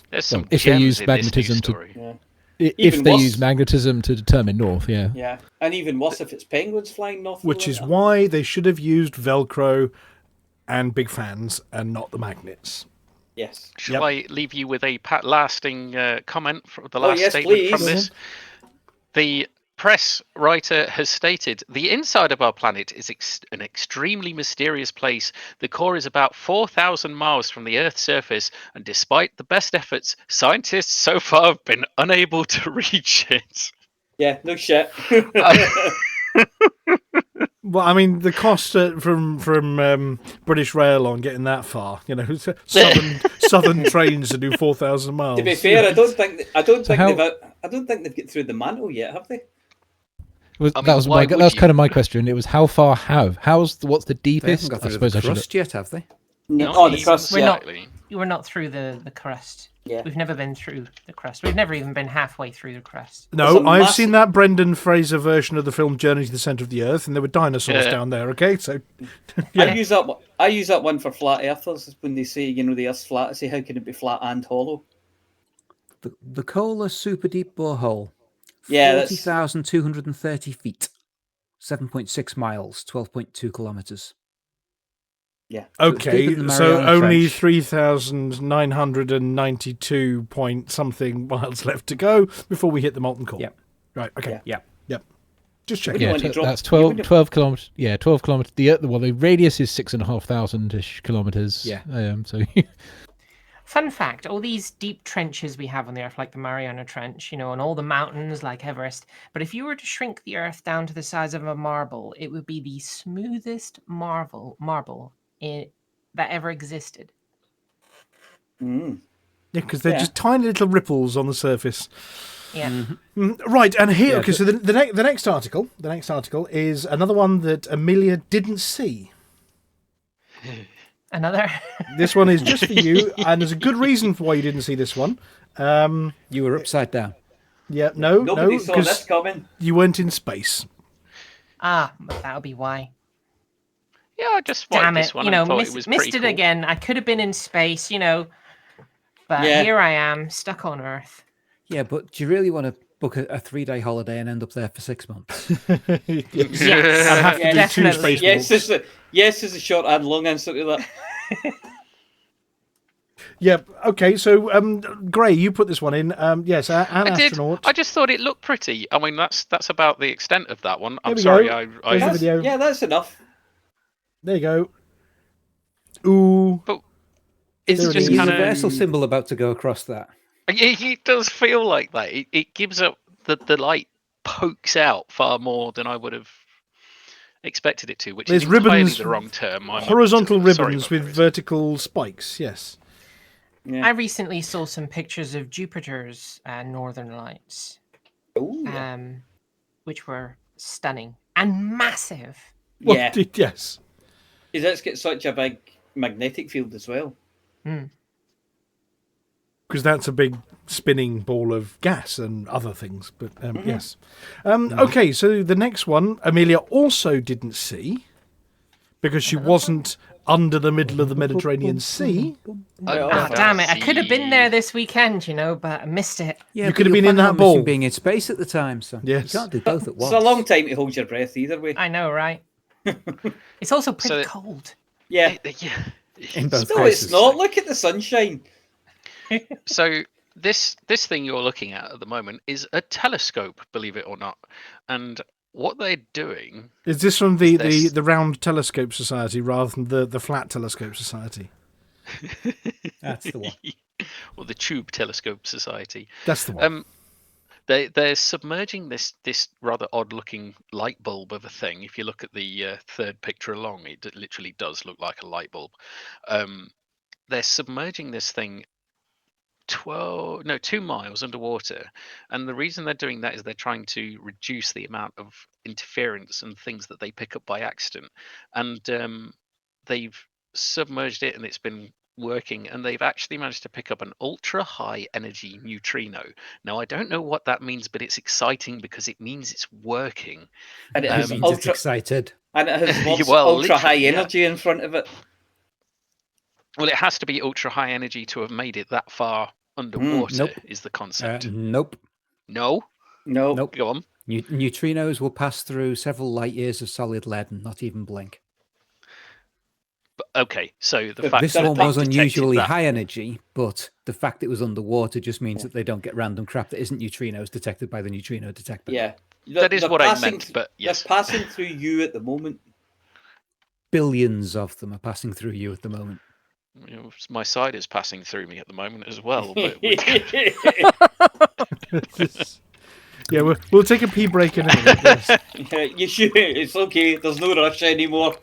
There's some If they gems use in this magnetism news to- story. Yeah. If Even they worse- use magnetism to determine north, yeah. Yeah. And even worse if it's penguins flying north. of the Which is winter. why they should have used Velcro and big fans and not the magnets. Yes. Shall I leave you with a lasting comment from the Oh, last yes, statement from please. this? The press writer has stated, the inside of our planet is an extremely mysterious place. The core is about 4,000 miles from the Earth's surface, and despite the best efforts, scientists so far have been unable to reach it. Yeah, no shit. Well, I mean, the cost from British Rail on getting that far, you know, southern trains to do 4,000 miles. To be fair, I don't think how- they've got through the mantle yet, have they? I mean, That was why that would was you? kind of my question. It was how far what's the They haven't deepest? got I through suppose the I should. crust yet, have they? Not Oh, the even crust, We're yeah. not. slightly. You were not through the crust. Yeah. We've never been through the crust. We've never even been halfway through the crust. No, There's a I've massive- seen that Brendan Fraser version of the film Journey to the Centre of the Earth, and there were dinosaurs Yeah. down there, okay? So, I use that one for flat earthers when they say, you know, the Earth's flat. I say, how can it be flat and hollow? The Kohler Super Deep Borehole. Yeah, that's 40,230 feet. 7.6 miles, 12.2 kilometres. yeah. okay, deeper than the so Mariana only Trench. 3,992 point something miles left to go before we hit the molten core. Yep. Right, okay. Yep. Just Wouldn't checking. you Yeah, want to drop- that's you 12, wouldn't- 12 kilometers. Yeah, 12 kilometers. The radius is 6,500-ish kilometers. Yeah. So Fun fact, all these deep trenches we have on the Earth, like the Mariana Trench, you know, and all the mountains like Everest, but if you were to shrink the Earth down to the size of a marble, it would be the smoothest marble that ever existed. Mm. Yeah, because they're Yeah. just tiny little ripples on the surface. Yeah. Right, and here, Yeah, okay, so the next article is another one that Amelia didn't see. Another. This one is just for you, and there's a good reason for why you didn't see this one. You were upside down. Yeah, no, Nobody saw this because coming. you weren't in space. That'll be why. Yeah, I just spotted Damn this it. one You and know, thought it was missed pretty it cool. again. I could have been in space, you know, but Yeah. here I am, stuck on Earth. Yeah, but do you really want to book a 3-day holiday and end up there for 6 months? Yes. Yes, I'd have to do 2 definitely. space Yes is the short and long answer to that. Yep. Okay. So, Gray, you put this one in. Yes, an I did. astronaut. I just thought it looked pretty. I mean, that's about the extent of that one. I'm we sorry. go. I There's the video. Yeah, that's enough. There you go. Ooh. But Is it's there just a kind universal of. symbol about to go across that? It does feel like that. It gives up the light pokes out far more than I would have expected it to, which There's is entirely ribbons, the wrong term. horizontal sorry ribbons about with those. vertical spikes. Yes. Yeah. I recently saw some pictures of Jupiter's northern lights, Ooh, yeah. which were stunning and massive. Well, Yeah. Yes. Because it's got such a big magnetic field as well. Because that's a big spinning ball of gas and other things. But yes. Okay, so the next one, Amelia also didn't see because she wasn't under the middle of the Mediterranean Sea. Damn it! I could have been there this weekend, but I missed it. Yeah, You but could have you're been in planning that on missing ball. being in space at the time, so Yes. you can't do both at once. It's a long time to hold your breath either way. I know, right? It's also pretty So- cold. Yeah. Yeah. In both No, cases. it's not. Look at the sunshine. So this thing you're looking at the moment is a telescope, believe it or not, and what they're doing. Is this from the This- Round Telescope Society rather than the Flat Telescope Society? That's the one. Or the Tube Telescope Society. That's the one. They're submerging this rather odd looking light bulb of a thing. If you look at the third picture along, it literally does look like a light bulb. They're submerging this thing 2 miles underwater, and the reason they're doing that is they're trying to reduce the amount of interference and things that they pick up by accident. And they've submerged it, and it's been working, and they've actually managed to pick up an ultra high energy neutrino. Now I don't know what that means, but it's exciting because it means it's working. And it has Means it's ultra excited. and it has lots Well, ultra high literally, yeah. energy in front of it. Well, it has to be ultra high energy to have made it that far underwater. Nope. Is the concept? Nope. No, No. Nope. go on. Neutrinos will pass through several light years of solid lead and not even blink. But, okay, so the fact This that one they was detected unusually that- high energy, but the fact it was underwater just means that they don't get random crap that isn't neutrinos detected by the neutrino detector. Yeah. That is They're what I passing meant, but they're yes. passing through you at the moment. Billions of them are passing through you at the moment. My side is passing through me at the moment as well. But Yeah, we'll take a pee break in a minute. Yes. You should. It's okay. There's no rush anymore.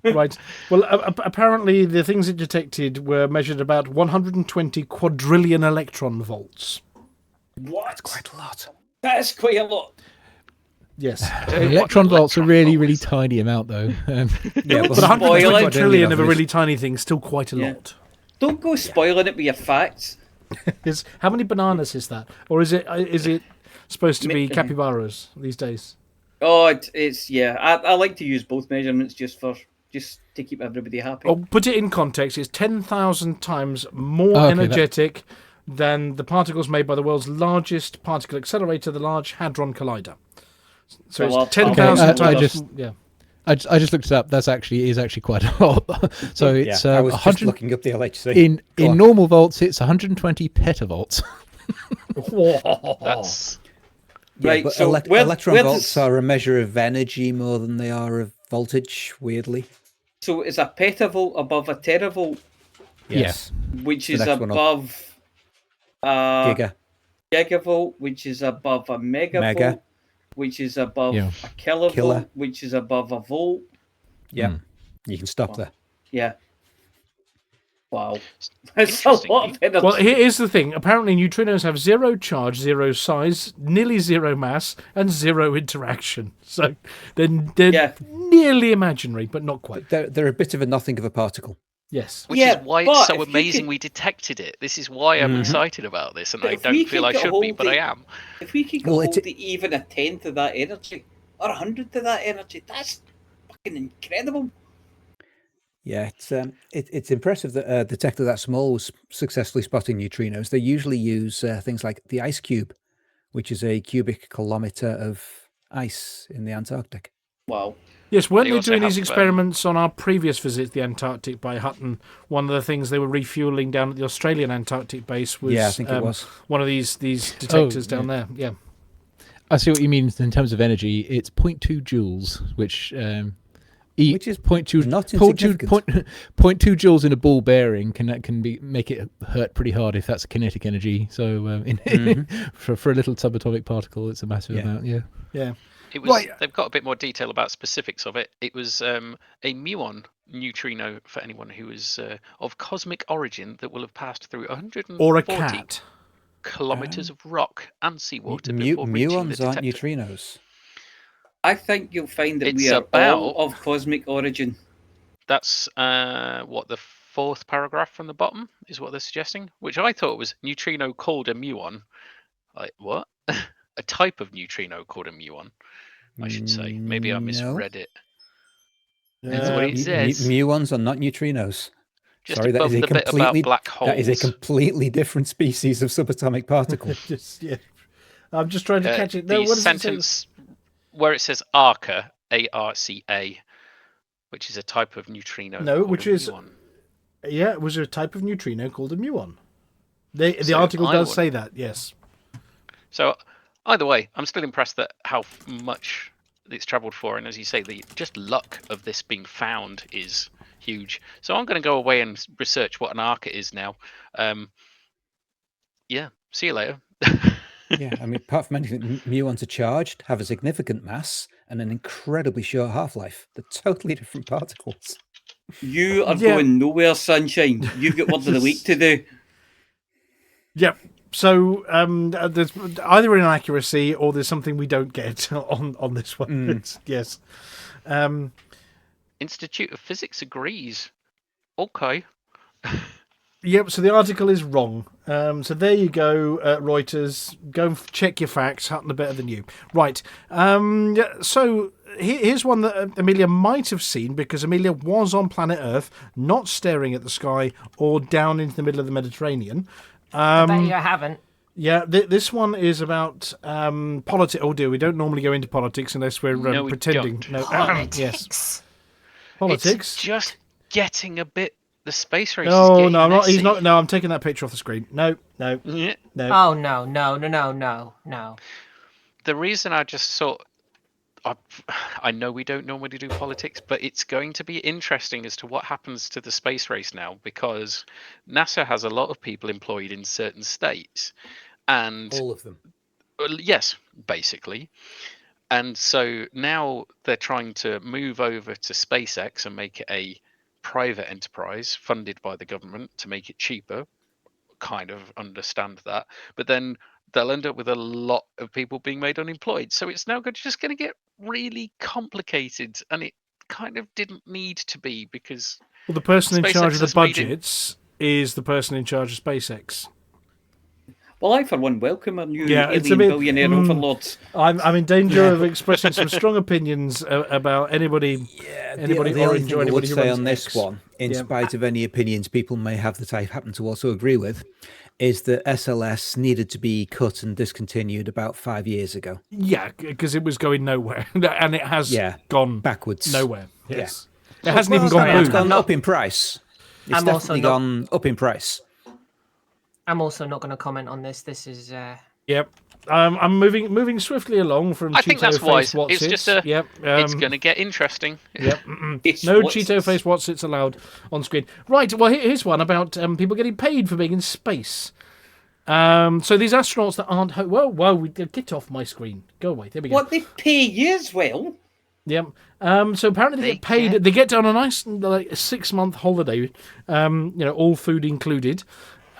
Right. Well, apparently the things it detected were measured about 120 quadrillion electron volts. What? That's quite a lot. That's quite a lot. Yes. Electron volts are really, really tiny amount, though. Yeah, But 120 Spoiling. trillion of a really tiny thing is still quite a Yeah. lot. Don't go spoiling it with your facts. How many bananas is that? Or is it supposed to be capybaras these days? Oh, it's yeah. I like to use both measurements just to keep everybody happy. Oh, put it in context. It's 10,000 times more Okay, energetic than the particles made by the world's largest particle accelerator, the Large Hadron Collider. So Well, it's 10,000 okay, I times. just- Yeah. I just looked it up. That's actually quite a lot. So it's I was just 100 looking up the LHC. in Go on. normal volts. It's 120 petavolts. that's Yeah, Right, but so electron where volts does- are a measure of energy more than they are of voltage, weirdly. So is a petavolt above a teravolt, Yes. which The is next one up. above a Giga. gigavolt, which is above a megavolt, Mega. which is above Yeah. a kilovolt, Killer. which is above a volt. Yeah. You can stop there. Yeah. Wow. That's a Interesting. lot of energy. Well, here's the thing. Apparently, neutrinos have zero charge, zero size, nearly zero mass, and zero interaction. So they're Yeah. nearly imaginary, but not quite. They're a bit of a nothing of a particle. Yes. which Yeah, is why but it's so if you amazing could- we detected it. This is why I'm excited about this, and But I if we don't feel could I get should be, hold but of- I am. If we could Well, hold even a tenth of that energy, or 100 of that energy, that's fucking incredible. Yeah, it's impressive that a detector that small was successfully spotting neutrinos. They usually use things like the ice cube, which is a cubic kilometre of ice in the Antarctic. Wow. Yes, weren't They they also doing these have, experiments on our previous visit to the Antarctic by Hutton? One of the things they were refueling down at the Australian Antarctic base was, Yeah, I think it was. one of these detectors down there. Yeah. I see what you mean in terms of energy. It's 0.2 joules, which Which is 0.2 not 0.2 insignificant. 0.2 joules in a ball bearing can make it hurt pretty hard if that's kinetic energy. So for a little subatomic particle, it's a massive amount. Yeah. Yeah. It was. They've got a bit more detail about specifics of it. It was a muon neutrino for anyone who is of cosmic origin that will have passed through 140 Or a cat. kilometers of rock and seawater before reaching the Muons aren't detector. neutrinos. I think you'll find that It's we are about- all of cosmic origin. That's what the fourth paragraph from the bottom is what they're suggesting, which I thought was neutrino called a muon. Like what? A type of neutrino called a muon, I should say. Maybe I misread it. That's what it says. Muons are not neutrinos. Just Sorry, that above is a the bit about completely black holes. that is a completely different species of subatomic particle. I'm just trying to catch it. No, the what does sentence where it says ARCA, A-R-C-A, which is a type of neutrino. No, called which a is muon. Yeah, it was a type of neutrino called a muon. The So article I does would- say that. Yes. So either way, I'm still impressed that how much it's travelled for, and as you say, the just luck of this being found is huge. So I'm going to go away and research what an ARCA is now. Yeah, see you later. Yeah, I mean, apart from anything, muons are charged, have a significant mass, and an incredibly short half-life. They're totally different particles. You are going nowhere, sunshine. You've got words of the week to do. Yep. So there's either an inaccuracy or there's something we don't get on this one. Yes. Institute of Physics agrees. Okay. Yep, so the article is wrong. So there you go, Reuters. Go and check your facts. Hutton are better than you. Right. So here's one that Amelia might have seen because Amelia was on planet Earth, not staring at the sky or down into the middle of the Mediterranean. I bet you haven't. Yeah, this one is about politics. Oh dear, we don't normally go into politics unless we're No, we pretending. don't. No, Politics. yes. Politics. It's just getting a bit. The space race. No, is getting no, I'm not. He's messy. not. No, I'm taking that picture off the screen. No. Yeah. No. Oh, no. The reason I just thought, I know we don't normally do politics, but it's going to be interesting as to what happens to the space race now, because NASA has a lot of people employed in certain states, and All of them. yes, basically. And so now they're trying to move over to SpaceX and make it a private enterprise funded by the government to make it cheaper. Kind of understand that, but then they'll end up with a lot of people being made unemployed. So it's now just going to get really complicated, and it kind of didn't need to be, because Well, the person in SpaceX charge of the has made it- budgets is the person in charge of SpaceX. Well, I, for one, welcome our new Yeah, it's a alien bit- billionaire overlords. I'm in danger of expressing some strong opinions about anybody The only orange thing or I anybody would who say runs on this X. one, in Yeah. spite of any opinions people may have that I happen to also agree with, is that SLS needed to be cut and discontinued about 5 years ago. Yeah, because it was going nowhere, and it has gone backwards. nowhere. Yes, Yeah. it hasn't even sorry, gone It's boom. gone up in price. It's I'm also definitely not- gone up in price. I'm also not going to comment on this. This is Yep. I'm moving swiftly along from I think that's Cheeto wise. Face It's Whatsits. just a. Yep. It's going to get interesting. Yep. It's No what's- Cheeto Face Whatsits allowed on screen. Right. Well, here's one about people getting paid for being in space. So these astronauts that aren't get off my screen. Go away. There we go. What, they pay you as well? Yep. So apparently they get paid. They get on a nice 6-month holiday. All food included.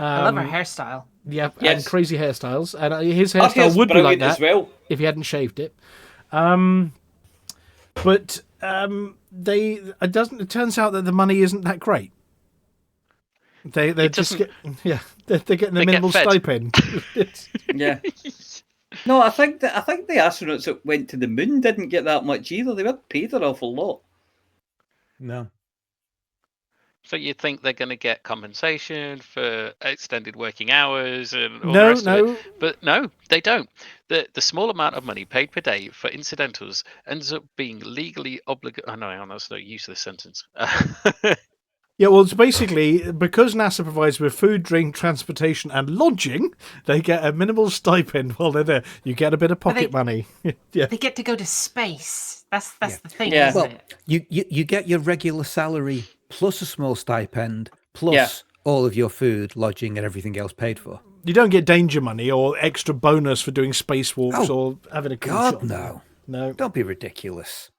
I love her hairstyle. Yep. Yes. And crazy hairstyles. And his Our hairstyle hair's would be like brilliant that as well. if he hadn't shaved it. But it turns out that the money isn't that great. They're just they're getting a They get minimal fed. stipend. Yeah. No, I think the astronauts that went to the moon didn't get that much either. They were paid an awful lot. No. So you think they're going to get compensation for extended working hours and all No, the rest of no. it? But no, they don't. The small amount of money paid per day for incidentals ends up being legally obligated. Oh, no, that's no use of this sentence. Yeah, well, it's basically because NASA provides with food, drink, transportation, and lodging, they get a minimal stipend while they're there. You get a bit of pocket money. Yeah. They get to go to space. That's the thing, Yeah. isn't Well, it? you get your regular salary plus a small stipend plus Yeah. all of your food, lodging, and everything else paid for. You don't get danger money or extra bonus for doing spacewalks or having a cool God, shot. no. No. Don't be ridiculous.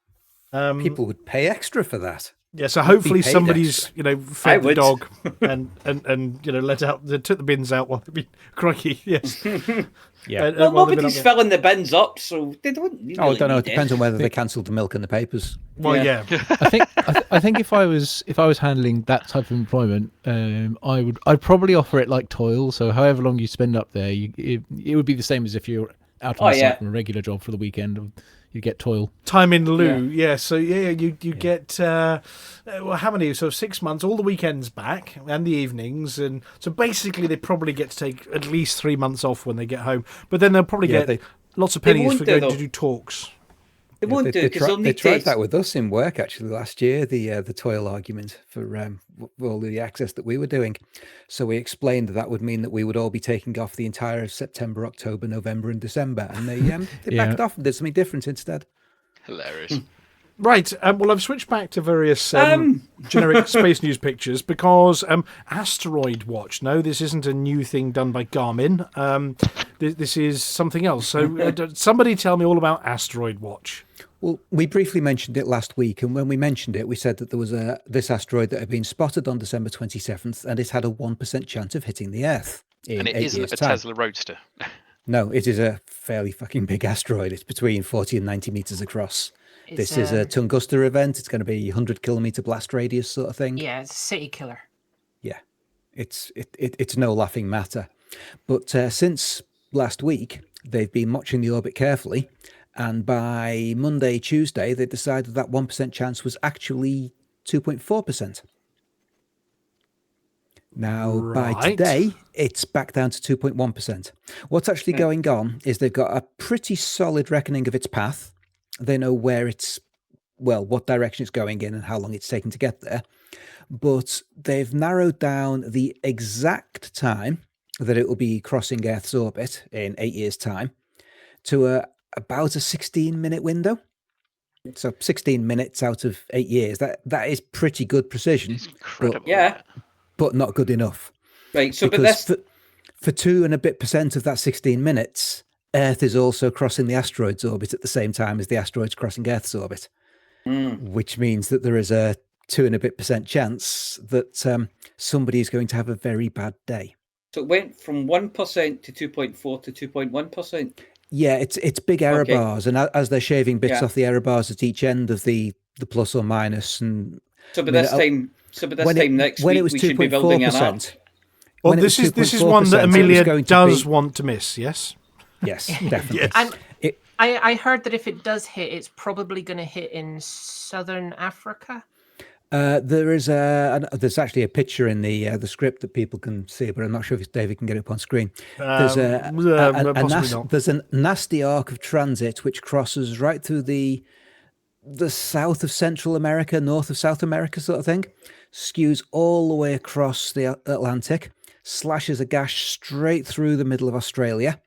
Um, People would pay extra for that. Yeah, so hopefully Be paid somebody's, extra. fed the would. dog and let out, they took the bins out while they've been crikey, yes. Yeah. Well, while they've been nobody's up there. filling the bins up, so they don't. I don't know. It depends on whether they cancelled the milk and the papers. Well, yeah. I think if I was handling that type of employment, I'd probably offer it like toil. So however long you spend up there, it would be the same as if you're out on the site from a regular job for the weekend. You get toil. Time in lieu, yeah. So you get how many? So 6 months, all the weekends back and the evenings, and so basically they probably get to take at least 3 months off when they get home. But then they'll probably get lots of pennies won't for do, going to though. do talks. They won't do because they'll They need tried to. that with us in work actually last year. The toil argument for all the access that we were doing. So we explained that would mean that we would all be taking off the entire of September, October, November, and December, and they backed off and did something different instead. Hilarious. Right. Well, I've switched back to various generic space news pictures because Asteroid Watch. No, this isn't a new thing done by Garmin. This is something else. So somebody tell me all about Asteroid Watch. Well, we briefly mentioned it last week, and when we mentioned it, we said that there was this asteroid that had been spotted on December 27th, and it had a 1% chance of hitting the Earth in And it 8 isn't years' a time. Tesla Roadster. No, it is a fairly fucking big asteroid. It's between 40 and 90 meters across. This is a Tunguska event. It's going to be 100-kilometer blast radius sort of thing. Yeah, it's a city killer. Yeah, it's no laughing matter. But since last week, they've been watching the orbit carefully, and by Monday, Tuesday, they decided that 1% chance was actually 2.4%. Now, by today, it's back down to 2.1%. What's actually going on is they've got a pretty solid reckoning of its path. They know where what direction it's going in and how long it's taking to get there. But they've narrowed down the exact time that it will be crossing Earth's orbit in 8 years' time to about a 16-minute window. So 16 minutes out of 8 years. That is pretty good precision. It's incredible. But not good enough. Right. So, Because but this. for 2 and a bit % of that 16 minutes, Earth is also crossing the asteroid's orbit at the same time as the asteroid's crossing Earth's orbit, which means that there is a 2 and a bit % chance that somebody is going to have a very bad day. So it went from 1% to 2.4 to 2.1%. Yeah, it's big error Okay. bars, and as they're shaving bits Yeah. off the error bars at each end of the plus or minus, and So, but I mean, this time, next when week, it was we should be building an ark. 2.4%. Well, When it was this is 2.4%, one that it was Amelia going to does be- want to miss. Yes. Yes, definitely. Yes. And It- I heard that if it does hit, it's probably going to hit in southern Africa. There's actually a picture in the script that people can see, but I'm not sure if David can get it up on screen. There's possibly not. there's a nasty arc of transit which crosses right through the south of Central America, north of South America sort of thing, skews all the way across the Atlantic, slashes a gash straight through the middle of Australia,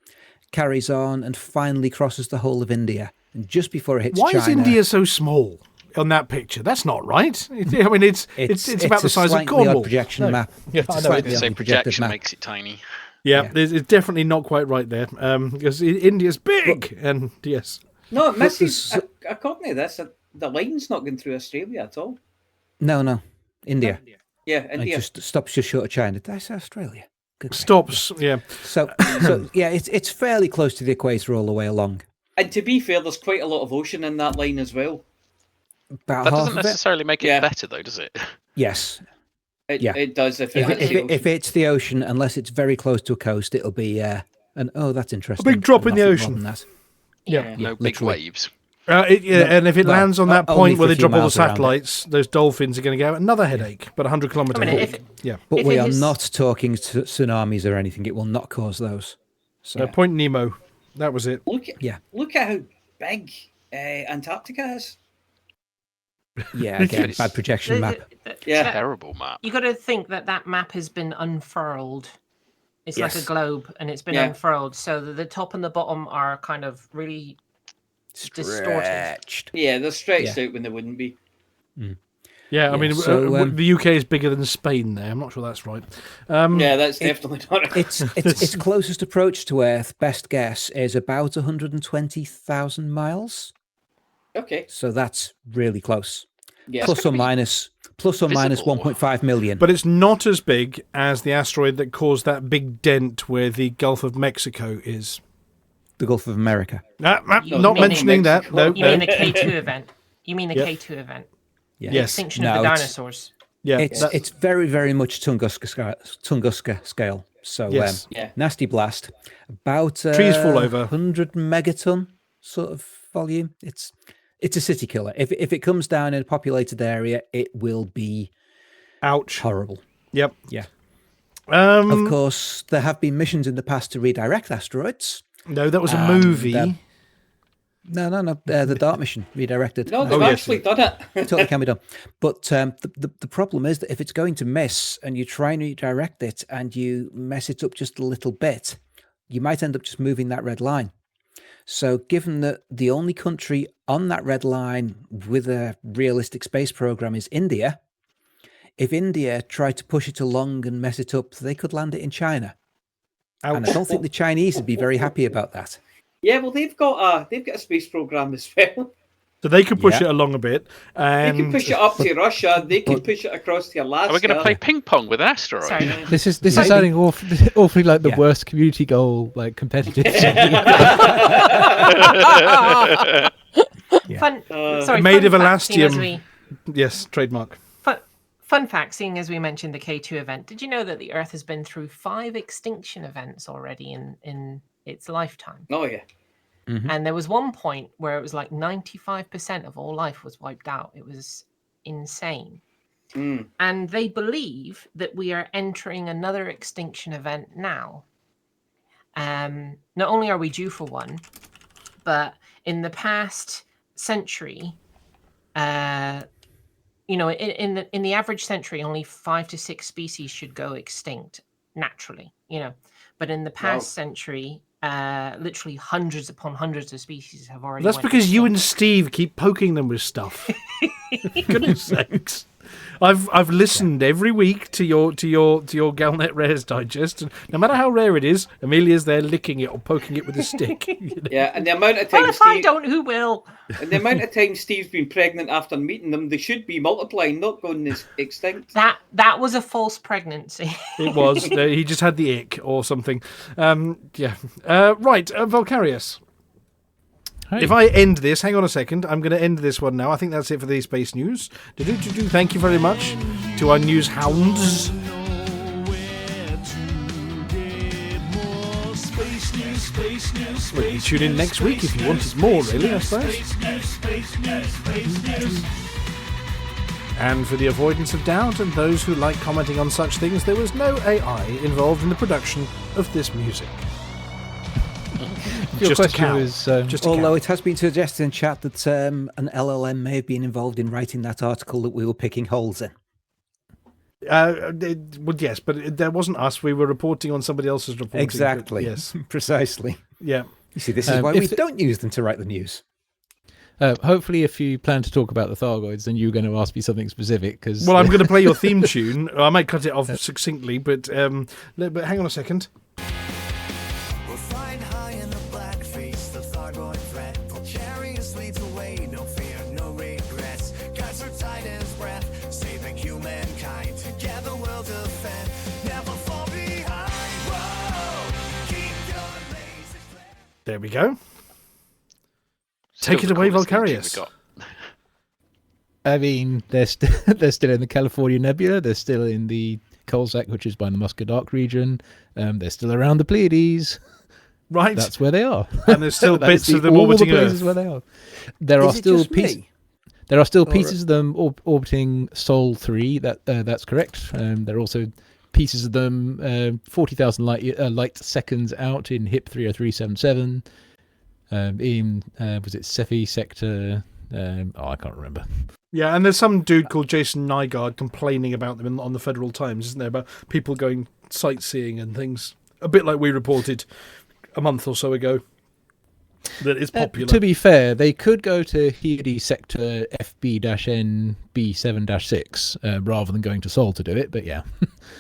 carries on, and finally crosses the whole of India. And just before it hits Why China, is India so small on that picture? That's not right. I mean, it's about the size of slightly Cornwall. odd projection map. Yeah, It's I a know. slightly The oddly same projected projection map. makes it tiny. Yeah, it's definitely not quite right there. Because India's big, and yes. No, it misses. According to this, the line's not going through Australia at all. No, India. Yeah, It India. just stops just short of China. Did I say Australia? Good grief. Stops, yeah. So yeah, it's fairly close to the equator all the way along. And to be fair, there's quite a lot of ocean in that line as well. About That half doesn't of it. necessarily make it Yeah. better, though, does it? Yes. Yeah. It does if If, it's if, the it, if ocean. it's the ocean, unless it's very close to a coast, it'll be that's interesting. big drop in the Nothing more ocean. than that. Yeah. No big literally. waves. And if it lands on that only point for where a they few drop all the miles around it. satellites, those dolphins are going to get another headache, but 100 kilometres I mean, away. if- Yeah. But If we it are is- not talking tsunamis or anything. It will not cause those. So Point Nemo. That was it. Look at how big Antarctica is. yeah, again, bad projection map. Yeah. Terrible map. You got to think that map has been unfurled. It's like a Yes. globe, and it's been Yeah. unfurled, so the top and the bottom are kind of really distorted. Stretched. Yeah, they're stretched out when they wouldn't be. Yeah, I Yeah, mean, so, the UK is bigger than Spain there. I'm not sure that's right. Yeah, that's definitely not right. Its closest approach to Earth, best guess, is about 120,000 miles. Okay. So that's really close. Yeah. Plus or minus visible. 1.5 million. But it's not as big as the asteroid that caused that big dent where the Gulf of Mexico is. The Gulf of America. Not mean mentioning that. Mexico. No, You no. mean the K2 event? You mean the Yep. K2 event? Yeah. Yes. Extinction No, of the it's- dinosaurs. Yeah. It's very, very much Tunguska scale. So Yes. Yeah. nasty blast. About Trees fall over. 100 megaton sort of volume. It's a city killer. If it comes down in a populated area, it will be Ouch. horrible. Yep. Yeah. Um, Of course, there have been missions in the past to redirect asteroids. No, that was a And, movie. No. The DART mission redirected. No, they've yes. actually done it. Totally can be done. But the problem is that if it's going to miss and you try and redirect it and you mess it up just a little bit, you might end up just moving that red line. So given that the only country on that red line with a realistic space program is India, if India tried to push it along and mess it up, they could land it in China. And I don't think the Chinese would be very happy about that. Yeah, well, they've got a space program as well. So they could push Yeah. it along a bit. They And can push it up to Russia. They can push it across to Alaska. Are we going to play ping pong with an asteroid? Sorry. This is sounding awfully like the Yeah. worst community goal, like competitive. Fun. Sorry. Made fun of fact, seeing as elastium. Yes, trademark. Fun fact, seeing as we mentioned the K2 event, did you know that the Earth has been through 5 extinction events already in its lifetime? Oh, yeah. And there was one point where it was like 95% of all life was wiped out. It was insane. Mm. And they believe that we are entering another extinction event now. Not only are we due for one, but in the past century, in the average century, only 5 to 6 species should go extinct naturally. But in the past century, literally hundreds upon hundreds of species have already. That's went because you and extinct. Steve keep poking them with stuff. Goodness sakes. I've listened every week to your Galnet Rares digest, and no matter how rare it is, Amelia's there licking it or poking it with a stick. Yeah, and the amount of Well, time if I Steve, don't, who will? and the amount of time Steve's been pregnant after meeting them, they should be multiplying, not going extinct. That was a false pregnancy. It was. He just had the ick or something. Yeah. Right, Volcarius. Hey. If I end this, hang on a second. I'm going to end this one now. I think that's it for the space news. Thank you very much to our news hounds. Well, you tune in next week if you wanted more, really, I suppose. And for the avoidance of doubt and those who like commenting on such things, there was no AI involved in the production of this music. Your Just a question cow. was Just a Although cow. it has been suggested in chat that an LLM may have been involved in writing that article that we were picking holes in. Well, yes, but that wasn't us. We were reporting on somebody else's reporting. but Exactly. Yes. Precisely. Yeah. You see, this is why if we the- don't use them to write the news. hopefully, if you plan to talk about the Thargoids, then you're going to ask me something specific. Because Well, I'm going to play your theme tune. I might cut it off succinctly, but hang on a second. We'll flying high in the black face, the Thargoid threat. Chariots leads away, no fear, no regrets. Guys are tight as breath, saving humankind. Together we'll defend, never fall behind. Whoa, keep your lasers flaring. There we go. Still Take it the away, coolest theme tune Volcarius. we got. I mean, they're still in the California Nebula. They're still in the Coalsack, which is by the Musca Dark region. They're still around the Pleiades. Right. That's where they are. And there's still That is bits of them all the orbiting places Earth. where they are. There Is are it still just pieces. me? There are still Or- pieces of them orbiting Sol 3. That's correct. There are also pieces of them 40,000 light seconds out in HIP 30377. In was it Cepheid sector? I can't remember. Yeah, and there's some dude called Jason Nygaard complaining about them on the Federal Times, isn't there? About people going sightseeing and things. A bit like we reported a month or so ago. That is popular. To be fair, they could go to Hyades sector FB-N B7-6 rather than going to Sol to do it, but yeah.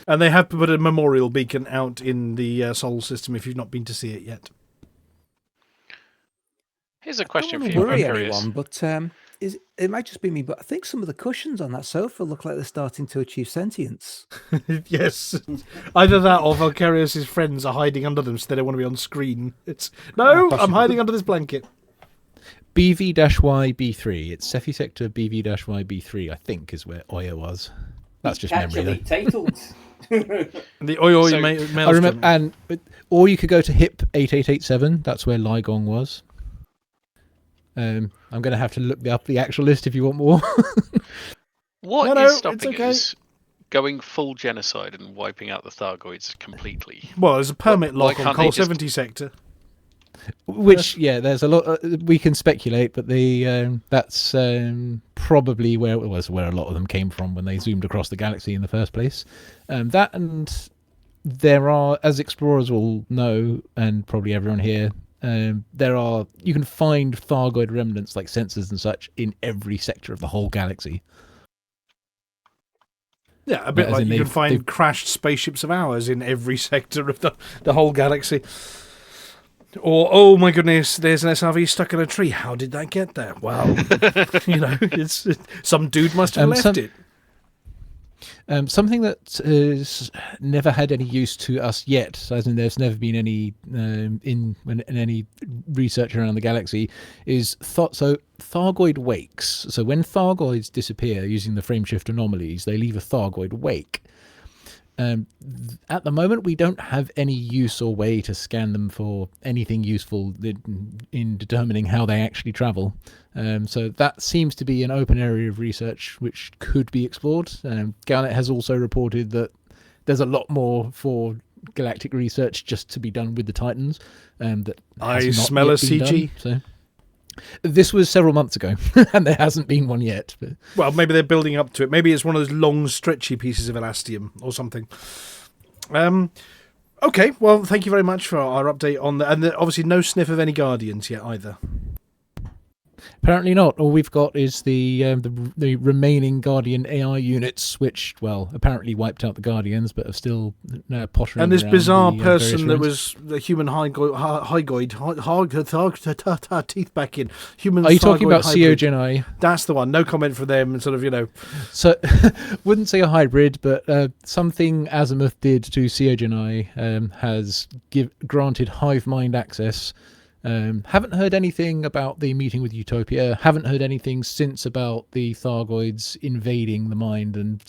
And they have put a memorial beacon out in the Sol system if you've not been to see it yet. Here's a question for I you. don't want I'm to worry curious. anyone, but it might just be me, but I think some of the cushions on that sofa look like they're starting to achieve sentience. Yes. Either that or Valkyrius' friends are hiding under them so they don't want to be on screen. No, I'm hiding under this blanket. BV-YB3. It's Cepheid sector BV-YB3, I think, is where Oya was. That's just memory, though. titled. The Oyo So- Maelstrom. I remember, or you could go to HIP 8887. That's where Ligong was. I'm going to have to look up the actual list if you want more. What No, is it's stopping okay. us going full genocide and wiping out the Thargoids completely? Well, there's a permit Why lock on can't they Col just- 70 sector. Which, yeah, there's a lot. We can speculate, but that's probably where it was, where a lot of them came from when they zoomed across the galaxy in the first place. That, and there are, as explorers will know, and probably everyone here, you can find Thargoid remnants like sensors and such in every sector of the whole galaxy. Yeah, a bit As like in you can they've- find they've- crashed spaceships of ours in every sector of the whole galaxy. Or, oh my goodness, there's an SRV stuck in a tree. How did that get there? Well, it's some dude must have left it. Something that has never had any use to us yet, as in there's never been any in any research around the galaxy, is Thargoid wakes. So when Thargoids disappear using the frameshift anomalies, they leave a Thargoid wake. At the moment, we don't have any use or way to scan them for anything useful in determining how they actually travel. So that seems to be an open area of research which could be explored. Galnet has also reported that there's a lot more for galactic research just to be done with the Titans. That I has not smell yet a been CG. done, so. This was several months ago, and there hasn't been one yet. But. Well, maybe they're building up to it. Maybe it's one of those long, stretchy pieces of elastium or something. Okay, well, thank you very much for our update on that. And obviously no sniff of any Guardians yet either. Apparently not. All we've got is the remaining Guardian AI units, which, well, apparently wiped out the Guardians, but are still pottering And this around bizarre the, various person that ruins. was the human hygoid, teeth back in. Human Are you talking about hybrid. Seoids? That's the one. No comment from them. Sort of, So, wouldn't say a hybrid, but something Azimuth did to Seoids has granted hive mind access. Haven't heard anything about the meeting with Utopia. Haven't heard anything since about the Thargoids invading the mind and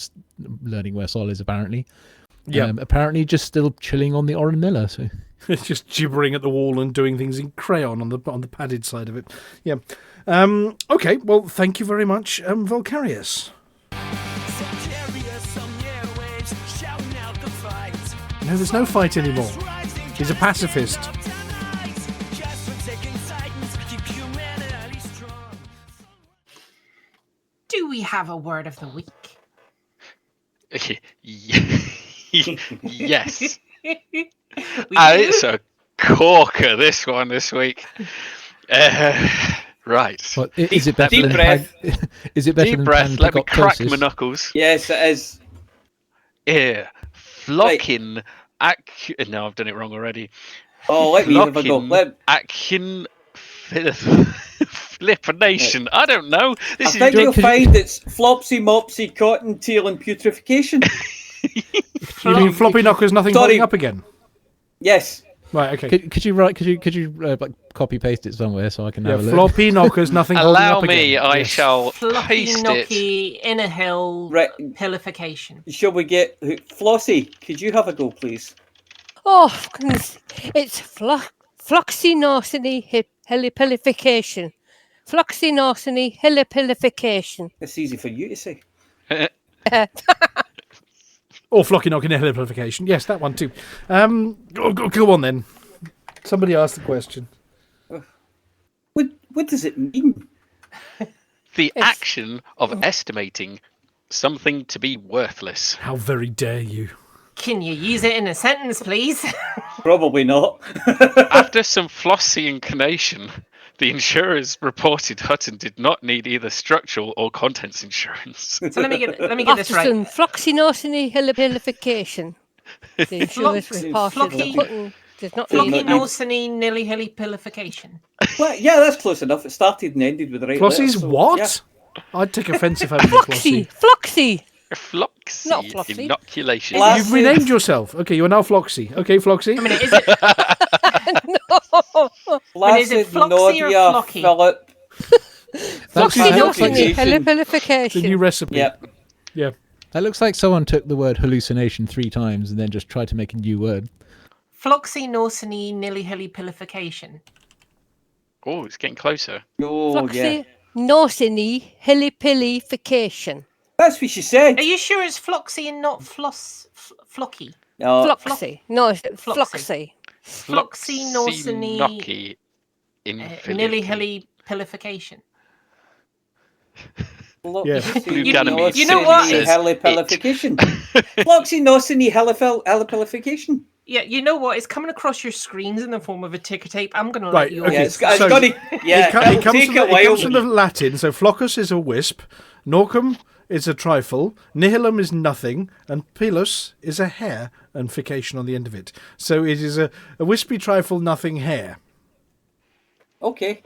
learning where Sol is, apparently. Yeah. Apparently just still chilling on the Oren Miller. So. It's just gibbering at the wall and doing things in crayon on the padded side of it. Yeah. Okay, well, thank you very much, Volcarius. No, there's no fight anymore. He's a pacifist. Do we have a word of the week? Yes. It's a corker, this one this week. Right. What, is it better deep than breath. Is it better Deep than breath, let me crack panpsychosis? my knuckles. Yes, it is. Flocking. No, I've done it wrong already. Oh, let me have a go. Akin Flipination. I don't know. I think you'll find it's flopsy, mopsy, cottontail, and putrefaction. You mean floppy knockers, nothing Sorry. holding up again? Yes. Right, okay. Could you write? Could you like copy paste it somewhere so I can have a look? Floppy knockers, nothing holding Allow up me, again. I Yes. shall Floppy paste it. knocky inner hill Right. pillification. Shall we get Flossy? Could you have a go, please? Oh, for goodness. It's Floxynosiny helipilification. Floxynosiny helipilification. It's easy for you to say. Or flocky knocking helipilification. Yes, that one too. Go on then. Somebody asked the question. What does it mean? The action of estimating something to be worthless. How very dare you? Can you use it in a sentence, please? Probably not. After some Flossy incarnation, the insurers reported Hutton did not need either structural or contents insurance. So let me get this After right. some floxynosiny helipilification. The insurers reported that Hutton did not need Flocky nilly helipilification. Well, yeah, that's close enough. It started and ended with the right Flossy's letter, so, what? yeah. I'd take offence if I was Flossy. Floxy. Floxy. Not Flossy. Inoculation. Flossy. You've renamed yourself. Okay, you are now Floxy. Okay, Floxy. I mean, is it Placid, Floxy or Nadia, Flocky? Philip. Floxynosiny The new helipilification. recipe. Yep. Yeah. That looks like someone took the word hallucination 3 times and then just tried to make a new word. Floxynosiny nilly helipilification? Oh, it's getting closer. Oh, yeah. Floxynosiny helipilification. That's what she said. Are you sure it's Floxy and not Flocky? No, Floxy. No, it's Floxy. Floxynosiny Floxy nilly helipilification. Yeah. You know what? Helipilification. Floxynosiny helipilification. Yeah, you know what? It's coming across your screens in the form of a ticker tape. I'm going to Right, let you okay. Yeah, on. it's got to. Yeah, It comes take from a it while. comes from the Latin. So flocus is a wisp, norcum is a trifle, nihilum is nothing, and pilus is a hair, and fication on the end of it. So it is a wispy trifle, nothing hair. Okay.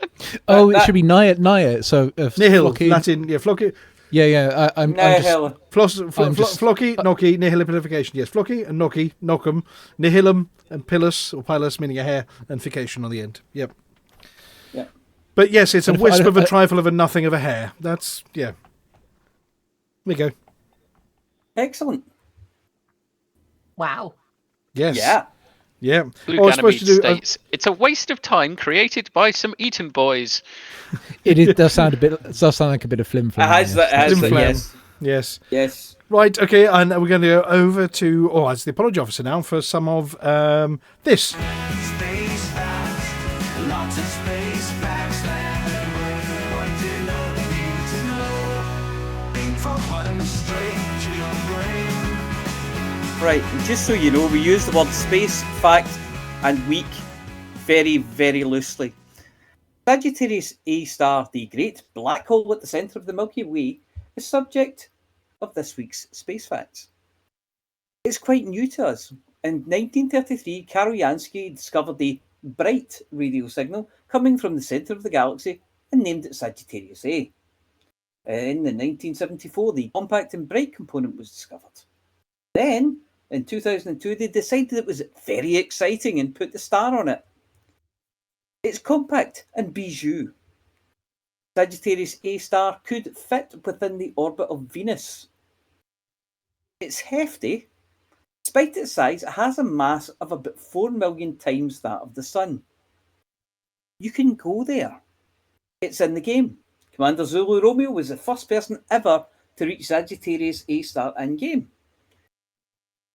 Oh, it should be naya. So Nihil, flocky, Latin, yeah, flocky. Yeah. I'm just, Nihil. Flocky, knocky, nihilipilification. Yes, flocky and knocky, knockum, nihilum and pilus, or pilus meaning a hair, and fication on the end. Yep. Yeah. But yes, it's a But if wisp I- of a trifle of a nothing of a hair. That's, yeah. There you go. Excellent. Wow. Yes. Yeah. Yeah. Blue I was supposed to do. states, it's a waste of time created by some Eton boys. does sound like a bit of flim flam. It has that. Flim flam. Yes. Yes. Yes. Right. Okay. And we're going to go over to, as the apology officer now for some of this. Space facts, lots of space facts. What do you need to know? Think from Hutton straight to your brain. Right. Just so you know, we use the word space, fact, and week very, very loosely. Sagittarius A star, the great black hole at the centre of the Milky Way, is subject of this week's space facts. It's quite new to us. In 1933, Karol Jansky discovered the bright radio signal coming from the centre of the galaxy and named it Sagittarius A. In 1974, the compact and bright component was discovered. Then, in 2002, they decided it was very exciting and put the star on it. It's compact and bijou. Sagittarius A star could fit within the orbit of Venus. It's hefty. Despite its size, it has a mass of about 4 million times that of the Sun. You can go there. It's in the game. Commander Zulu Romeo was the first person ever to reach Sagittarius A star in game.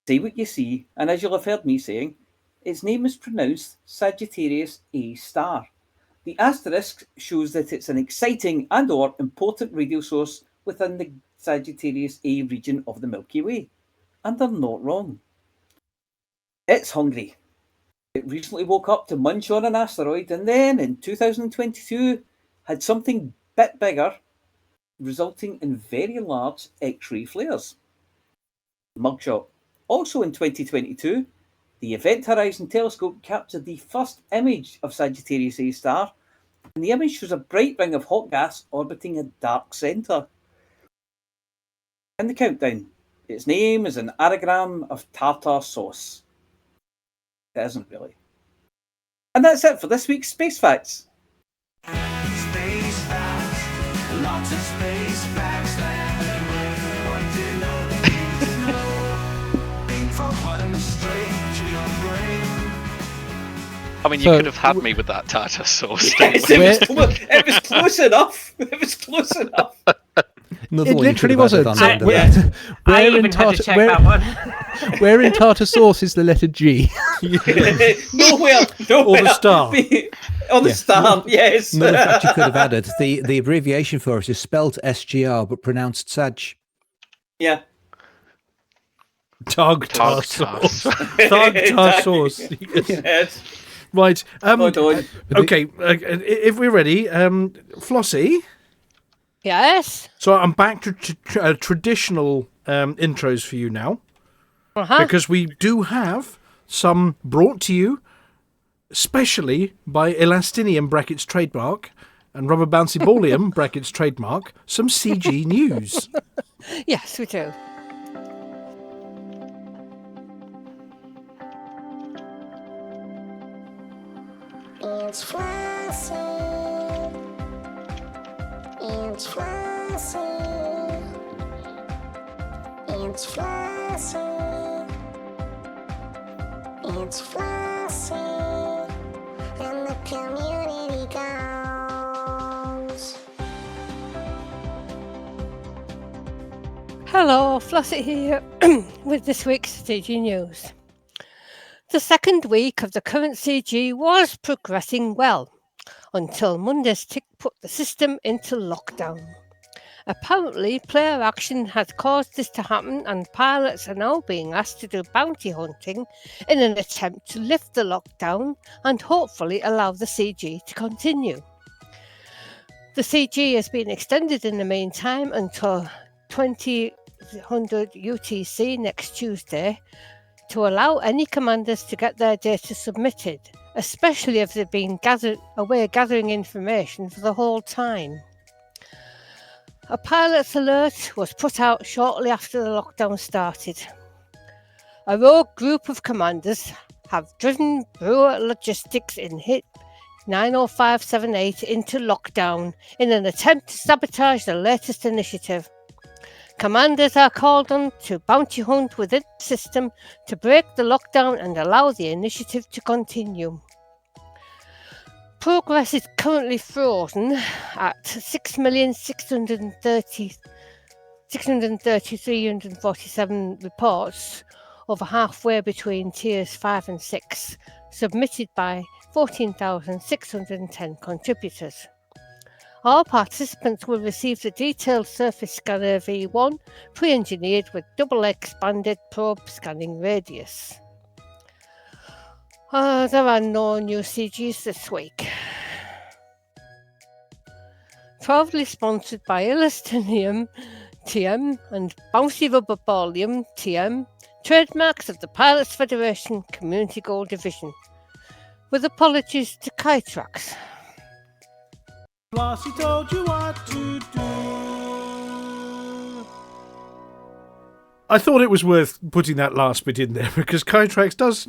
Say what you see, and as you'll have heard me saying, its name is pronounced Sagittarius A star. The asterisk shows that it's an exciting and/or important radio source within the Sagittarius A region of the Milky Way. And they're not wrong. It's hungry. It recently woke up to munch on an asteroid, and then in 2022 had something bit bigger, resulting in very large X-ray flares. Mugshot. Also in 2022, the Event Horizon Telescope captured the first image of Sagittarius A star, and the image shows a bright ring of hot gas orbiting a dark centre. In the countdown, its name is an anagram of tartar sauce. It isn't really. And that's it for this week's Space Facts. Space facts, lots of space facts. What do you need to know? Think from Hutton straight to your brain. I mean, you So- could have had me with that tartar sauce. Yes, it was close enough. It was close enough. Another It one you literally could have added wasn't. on So the end of where- that. I where in even had to tartar- check where- that one. Where in tartar sauce is the letter G? Nowhere. Or the star. On the star, yes. Another fact you could have added, the abbreviation for it is spelt SGR but pronounced Saj. Yeah. Tartar sauce. Tartar sauce. Yes. Yes. Right. Hold on. Okay, if we're ready, Flossy. Yes. So I'm back to traditional intros for you now, because we do have some brought to you specially by Elastinium brackets trademark and Rubber Bouncy Ballium brackets trademark, some CG news. Yes, we do. It's Flossy. It's Flossy. It's Flossy. It's Flossy. And the community goes. Hello, Flossy here with this week's CG news. The second week of the current CG was progressing well until Monday's tick put the system into lockdown. Apparently, player action had caused this to happen, and pilots are now being asked to do bounty hunting in an attempt to lift the lockdown and hopefully allow the CG to continue. The CG has been extended in the meantime until 2000 UTC next Tuesday to allow any commanders to get their data submitted, especially if they've been gathering information for the whole time. A pilot's alert was put out shortly after the lockdown started. A rogue group of commanders have driven Brewer Logistics in HIT 90578 into lockdown in an attempt to sabotage the latest initiative. Commanders are called on to bounty hunt within the system to break the lockdown and allow the initiative to continue. Progress is currently frozen at 6,633,347 reports, over halfway between tiers 5 and 6, submitted by 14,610 contributors. All participants will receive the detailed surface scanner V1, pre-engineered with double expanded probe scanning radius. There are no new CGs this week. Proudly sponsored by Elastinium TM and Bouncy Rubber Ballium TM, trademarks of the Pilots Federation Community Gold Division. With apologies to Kytrax. Flossy told you what to do. I thought it was worth putting that last bit in there because Kytrax does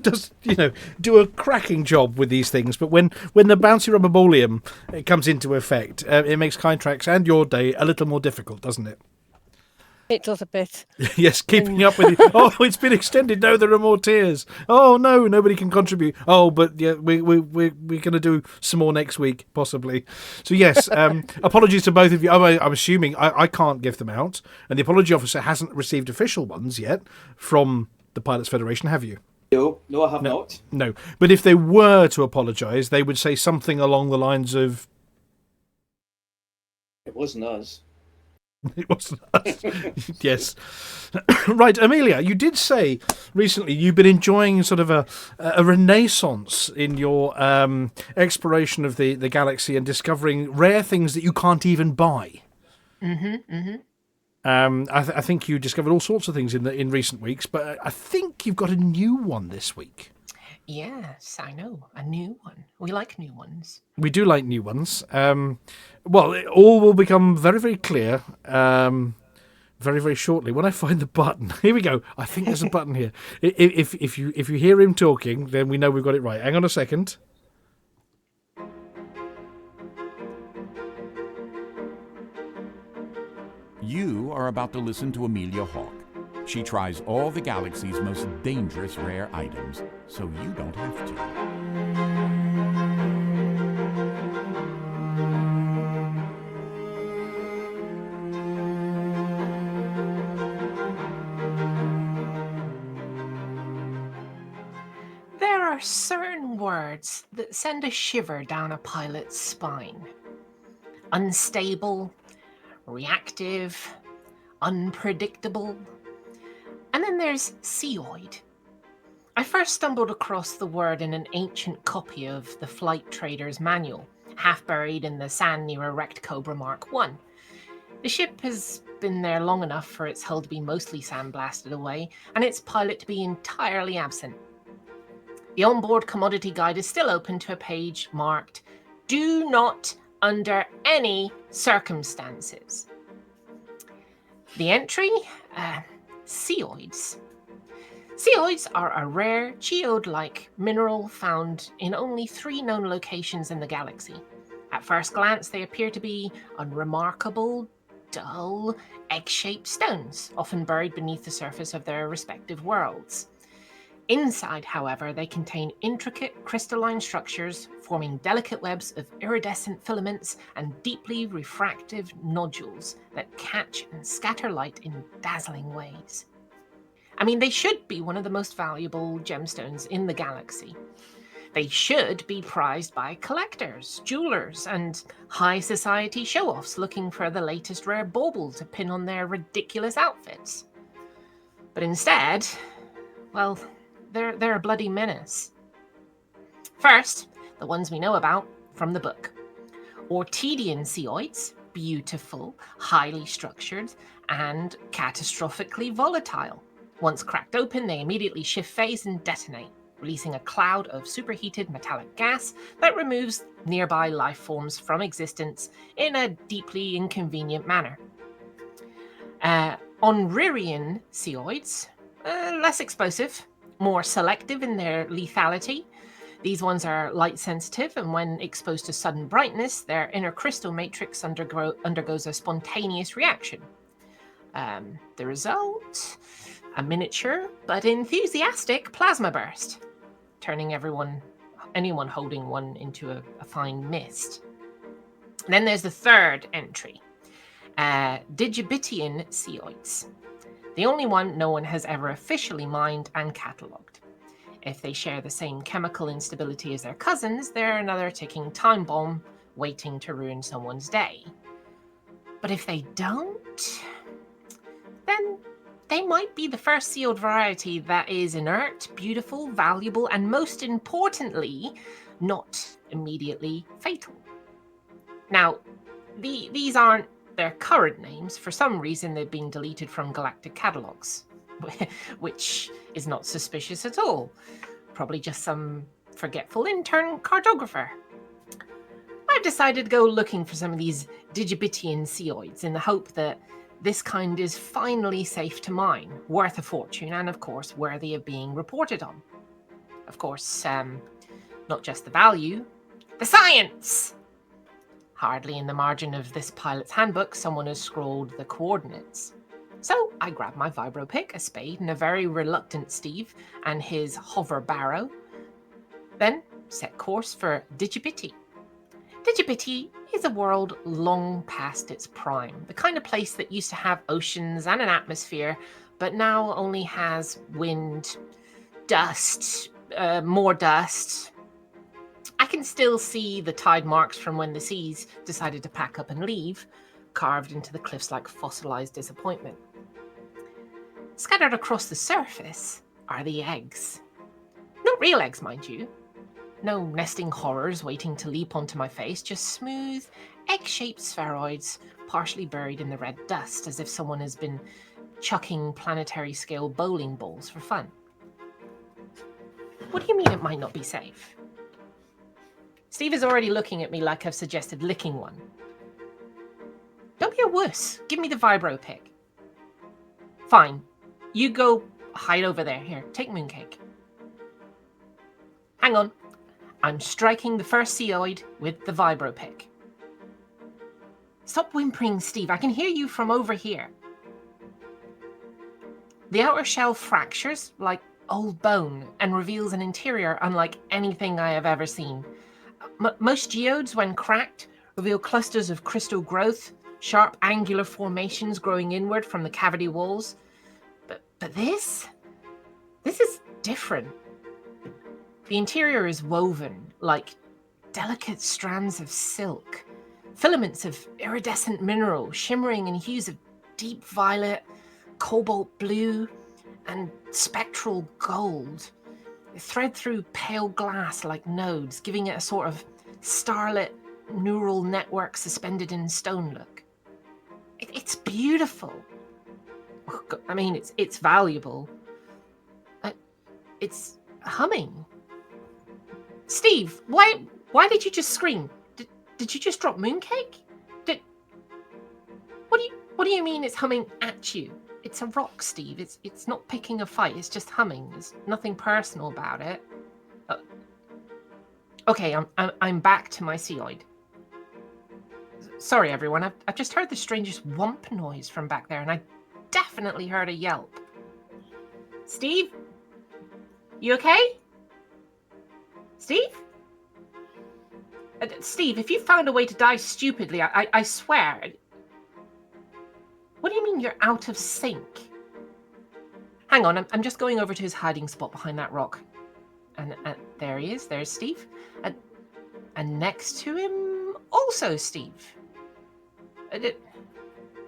do a cracking job with these things. But when the bouncy rubber ballium comes into effect, it makes Kytrax and your day a little more difficult, doesn't it? It does a bit. Yes, keeping up with it. Oh, it's been extended. No, there are more tiers. Oh no, nobody can contribute. Oh, but yeah, we're going to do some more next week, possibly. So yes, apologies to both of you. I'm assuming I can't give them out, and the apology officer hasn't received official ones yet from the Pilots Federation. Have you? No, I have not. No, but if they were to apologise, they would say something along the lines of, It wasn't us. It wasn't us. Yes. Right, Amelia, you did say recently you've been enjoying sort of a renaissance in your exploration of the galaxy and discovering rare things that you can't even buy. I think you discovered all sorts of things in recent weeks, but I think you've got a new one this week. Yes, I know. A new one. We like new ones. We do like new ones. Well, it all will become very, very clear very, very shortly when I find the button. Here we go. I think there's a button here. If you hear him talking, then we know we've got it right. Hang on a second. You are about to listen to Amelia Hawke, She tries all the galaxy's most dangerous rare items, so you don't have to. There are certain words that send a shiver down a pilot's spine. Unstable, reactive, unpredictable. And then there's Seoid. I first stumbled across the word in an ancient copy of the Flight Trader's Manual, half buried in the sand near a wrecked Cobra Mark I. The ship has been there long enough for its hull to be mostly sandblasted away, and its pilot to be entirely absent. The onboard commodity guide is still open to a page marked, "Do not under any circumstances." The entry? Seoids. Seoids are a rare, geode-like mineral found in only 3 known locations in the galaxy. At first glance, they appear to be unremarkable, dull, egg-shaped stones, often buried beneath the surface of their respective worlds. Inside, however, they contain intricate crystalline structures forming delicate webs of iridescent filaments and deeply refractive nodules that catch and scatter light in dazzling ways. I mean, they should be one of the most valuable gemstones in the galaxy. They should be prized by collectors, jewelers, and high society show-offs looking for the latest rare bauble to pin on their ridiculous outfits. But instead, well, they're a bloody menace. First, the ones we know about from the book. Ortidian Seoids, beautiful, highly structured, and catastrophically volatile. Once cracked open, they immediately shift phase and detonate, releasing a cloud of superheated metallic gas that removes nearby life forms from existence in a deeply inconvenient manner. Onririan Seoids, less explosive, more selective in their lethality. These ones are light sensitive, and when exposed to sudden brightness, their inner crystal matrix undergoes a spontaneous reaction. The result? A miniature but enthusiastic plasma burst, turning anyone holding one into a fine mist. Then there's the third entry, Digebitian Seoids. The only one no one has ever officially mined and catalogued. If they share the same chemical instability as their cousins, they're another ticking time bomb waiting to ruin someone's day. But if they don't, then they might be the first sealed variety that is inert, beautiful, valuable, and most importantly, not immediately fatal. Now, these aren't their current names. For some reason, they've been deleted from galactic catalogues, which is not suspicious at all. Probably just some forgetful intern cartographer. I've decided to go looking for some of these Digebitian Seoids in the hope that this kind is finally safe to mine, worth a fortune, and of course worthy of being reported on. Of course, not just the value, the science! Hardly in the margin of this pilot's handbook, someone has scrawled the coordinates. So I grabbed my vibro pick, a spade, and a very reluctant Steve and his hover barrow, then set course for Digebiti. Digebiti is a world long past its prime, the kind of place that used to have oceans and an atmosphere, but now only has wind, dust, more dust. I can still see the tide marks from when the seas decided to pack up and leave, carved into the cliffs like fossilized disappointment. Scattered across the surface are the eggs. Not real eggs, mind you. No nesting horrors waiting to leap onto my face, just smooth, egg-shaped spheroids partially buried in the red dust, as if someone has been chucking planetary-scale bowling balls for fun. What do you mean it might not be safe? Steve is already looking at me like I've suggested licking one. Don't be a wuss. Give me the vibro pick. Fine. You go hide over there. Here, take Mooncake. Hang on. I'm striking the first Seoid with the vibro pick. Stop whimpering, Steve. I can hear you from over here. The outer shell fractures like old bone and reveals an interior unlike anything I have ever seen. Most geodes, when cracked, reveal clusters of crystal growth, sharp angular formations growing inward from the cavity walls. But this is different. The interior is woven like delicate strands of silk, filaments of iridescent mineral shimmering in hues of deep violet, cobalt blue, and spectral gold. They thread through pale glass like nodes, giving it a sort of starlit neural network suspended in stone look. It's beautiful. I mean, it's valuable. It's humming. Steve, why did you just scream? Did you just drop Mooncake? What do you mean it's humming at you? It's a rock, Steve. It's not picking a fight. It's just humming. There's nothing personal about it. Okay, I'm back to my Seoid. Sorry, everyone. I've just heard the strangest whomp noise from back there, and I definitely heard a yelp. Steve? You okay? Steve? Steve, if you found a way to die stupidly, I swear. What do you mean you're out of sync? Hang on, I'm just going over to his hiding spot behind that rock. And there he is. There's Steve. And next to him, also Steve.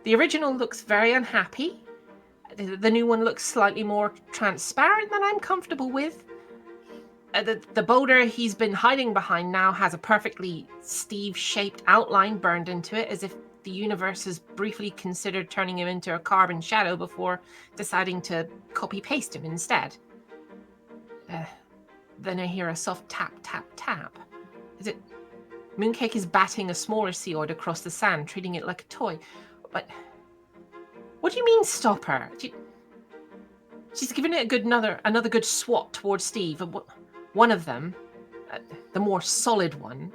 The original looks very unhappy. The new one looks slightly more transparent than I'm comfortable with. The boulder he's been hiding behind now has a perfectly Steve-shaped outline burned into it, as if the universe has briefly considered turning him into a carbon shadow before deciding to copy-paste him instead. Then I hear a soft tap, tap, tap. Is it... Mooncake is batting a smaller Seoid across the sand, treating it like a toy. But... What do you mean, stop her? She's giving it another good swat towards Steve. One of them, the more solid one,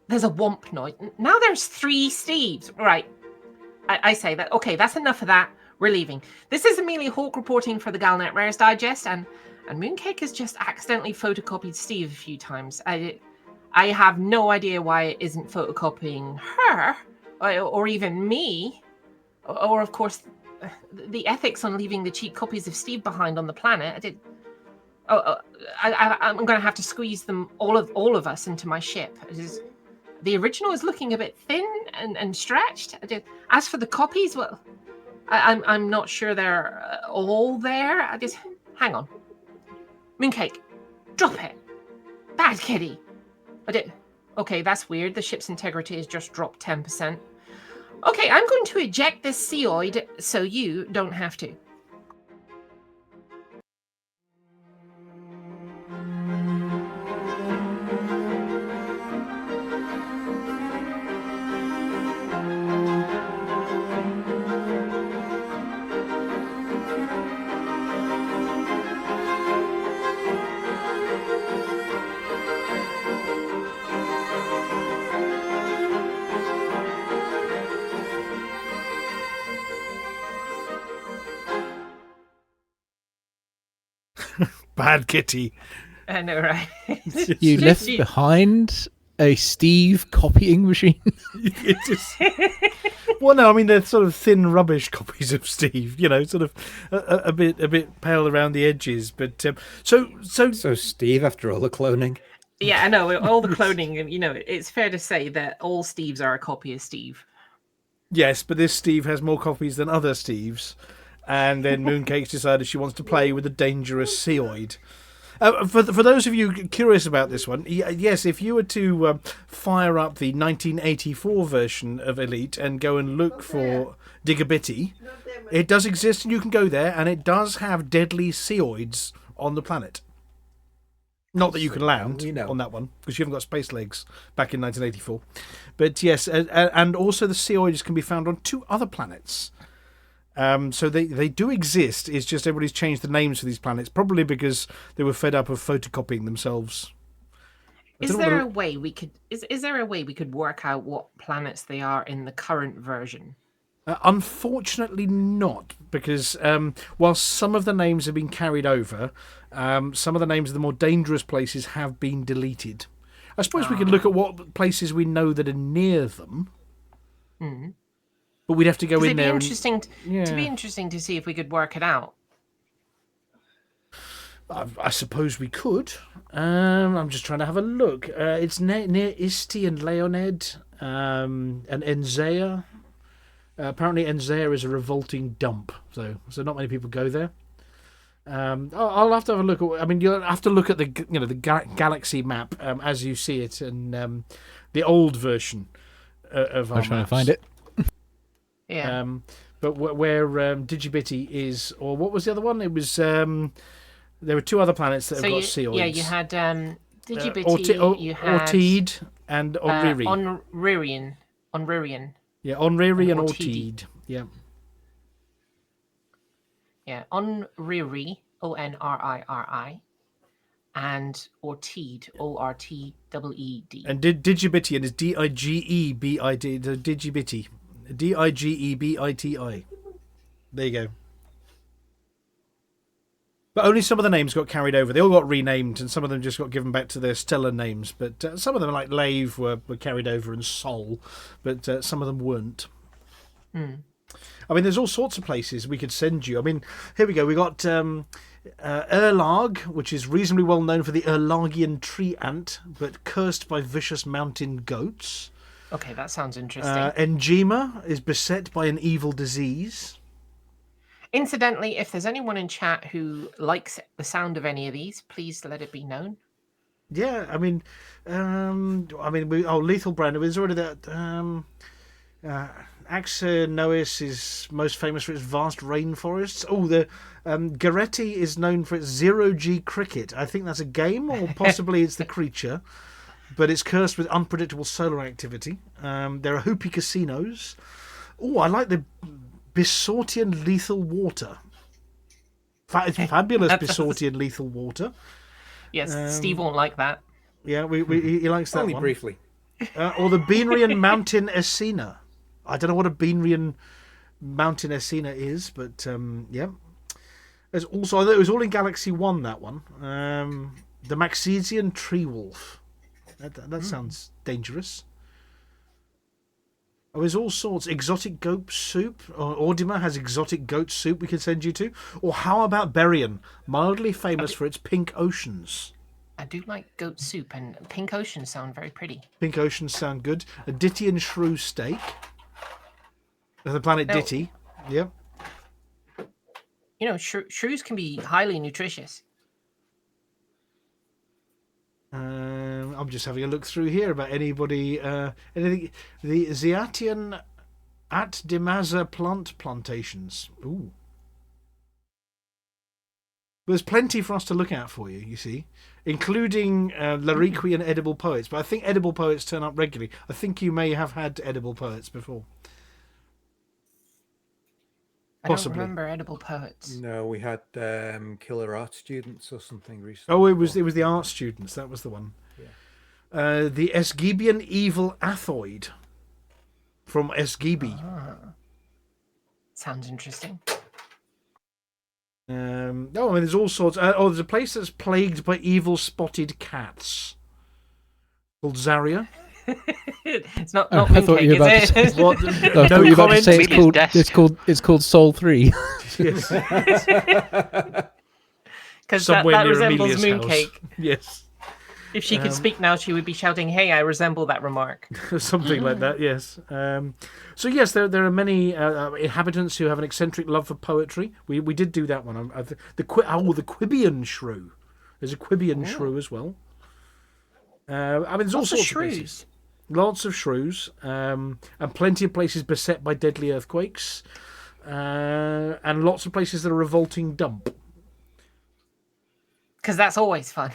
there's a whomp noise. Now there's 3 Steves. Right. I say that. Okay, that's enough of that. We're leaving. This is Amelia Hawke reporting for the Galnet Rares Digest, and Mooncake has just accidentally photocopied Steve a few times. I have no idea why it isn't photocopying her, or even me, or of course, the ethics on leaving the cheap copies of Steve behind on the planet. I'm going to have to squeeze them all of us into my ship. The original is looking a bit thin and stretched. As for the copies, well, I'm not sure they're all there. Hang on. Mooncake, drop it. Bad kitty. Okay, that's weird. The ship's integrity has just dropped 10%. Okay, I'm going to eject this Seoid so you don't have to. Bad kitty. I know, right? You left behind a Steve copying machine? It is. Well, no, I mean, they're sort of thin rubbish copies of Steve, sort of a bit pale around the edges. But so Steve, after all the cloning. Yeah, I know, all the cloning, it's fair to say that all Steves are a copy of Steve. Yes, but this Steve has more copies than other Steves. And then Mooncake's decided she wants to play with a dangerous Seoid. For those of you curious about this one, yes, if you were to fire up the 1984 version of Elite and go and look for Digebiti, it does exist and you can go there, and it does have deadly Seoids on the planet. Not that you can land on that one, because you haven't got space legs back in 1984. But yes, and also the Seoids can be found on 2 other planets. So they do exist. It's just everybody's changed the names for these planets, probably because they were fed up of photocopying themselves. Is there a way we could work out what planets they are in the current version? Unfortunately not, because while some of the names have been carried over, some of the names of the more dangerous places have been deleted. I suppose we could look at what places we know that are near them. But we'd have to go in there. To be interesting to see if we could work it out. I suppose we could. I'm just trying to have a look. It's near Isti and Leoned and Enzea. Apparently, Enzea is a revolting dump, so not many people go there. I'll have to have a look. I mean, you'll have to look at the galaxy map as you see it, and the old version of our I'm trying maps. to find it. Yeah. But where Digebiti is, or what was the other one? It was there were two other planets that have got Seoids. Yeah, you had Digebiti, you had Ortide and Onriri. Onririan. Yeah, Onriri and Ortide. Ortide. Yeah. Yeah, Onriri, Onriri, and Ortide, Orteed. And Digebitian is Digebiti, the Digebiti. Digebiti. There you go. But only some of the names got carried over. They all got renamed, and some of them just got given back to their stellar names. But some of them, like Lave, were carried over, and Sol, but some of them weren't. I mean, there's all sorts of places we could send you. I mean, here we go. We got Erlag, which is reasonably well known for the Erlagian tree ant, but cursed by vicious mountain goats. Okay, that sounds interesting. Njima is beset by an evil disease. Incidentally, if there's anyone in chat who likes the sound of any of these, please let it be known. Yeah, Lethal Brand is already that. Axanois is most famous for its vast rainforests. Oh, the Garetti is known for its zero-G cricket. I think that's a game, or possibly it's the creature. But it's cursed with unpredictable solar activity. There are Hoopy casinos. Oh, I like the Bisortian lethal water. It's fabulous Bisortian lethal water. Yes, Steve won't like that. Yeah, he likes that Only one. briefly. Or the Beanrian Mountain Essena. I don't know what a Beanrian Mountain Essena is, but yeah. There's also, it was all in Galaxy 1, that one. The Maxesian Tree Wolf. That sounds dangerous. Oh, there's all sorts. Exotic goat soup. Ordima has exotic goat soup we can send you to. Or how about Berrien? Mildly famous for its pink oceans. I do like goat soup, and pink oceans sound very pretty. Pink oceans sound good. A Dittian shrew steak. The planet Ditti. Yep. You know, shrews can be highly nutritious. I'm just having a look through here about anybody. Anything? The Zeatian at Demaza plant plantations. Ooh. There's plenty for us to look at for you, you see, including Lariqui and edible poets. But I think edible poets turn up regularly. I think you may have had edible poets before. Possibly. I don't remember edible poets. No, we had killer art students or something recently. Oh, it was the art students. That was the one. Yeah. The Esgibian evil Athoid from Esgibi. Sounds interesting. There's all sorts. There's a place that's plagued by evil spotted cats called Zaria. It's not I thought you were about to say, What? I thought you were about to say it's called Soul 3. Yes. Because that resembles Amelia's Mooncake. house. Yes. If she could speak now, she would be shouting, "Hey, I resemble that remark." Something like that, yes. So yes, there are many inhabitants who have an eccentric love for poetry. We did do that one. The Quibian shrew. There's a Quibian shrew as well. There's all sorts of shrews. Lots of shrews, and plenty of places beset by deadly earthquakes, and lots of places that are revolting dump. Because that's always fun.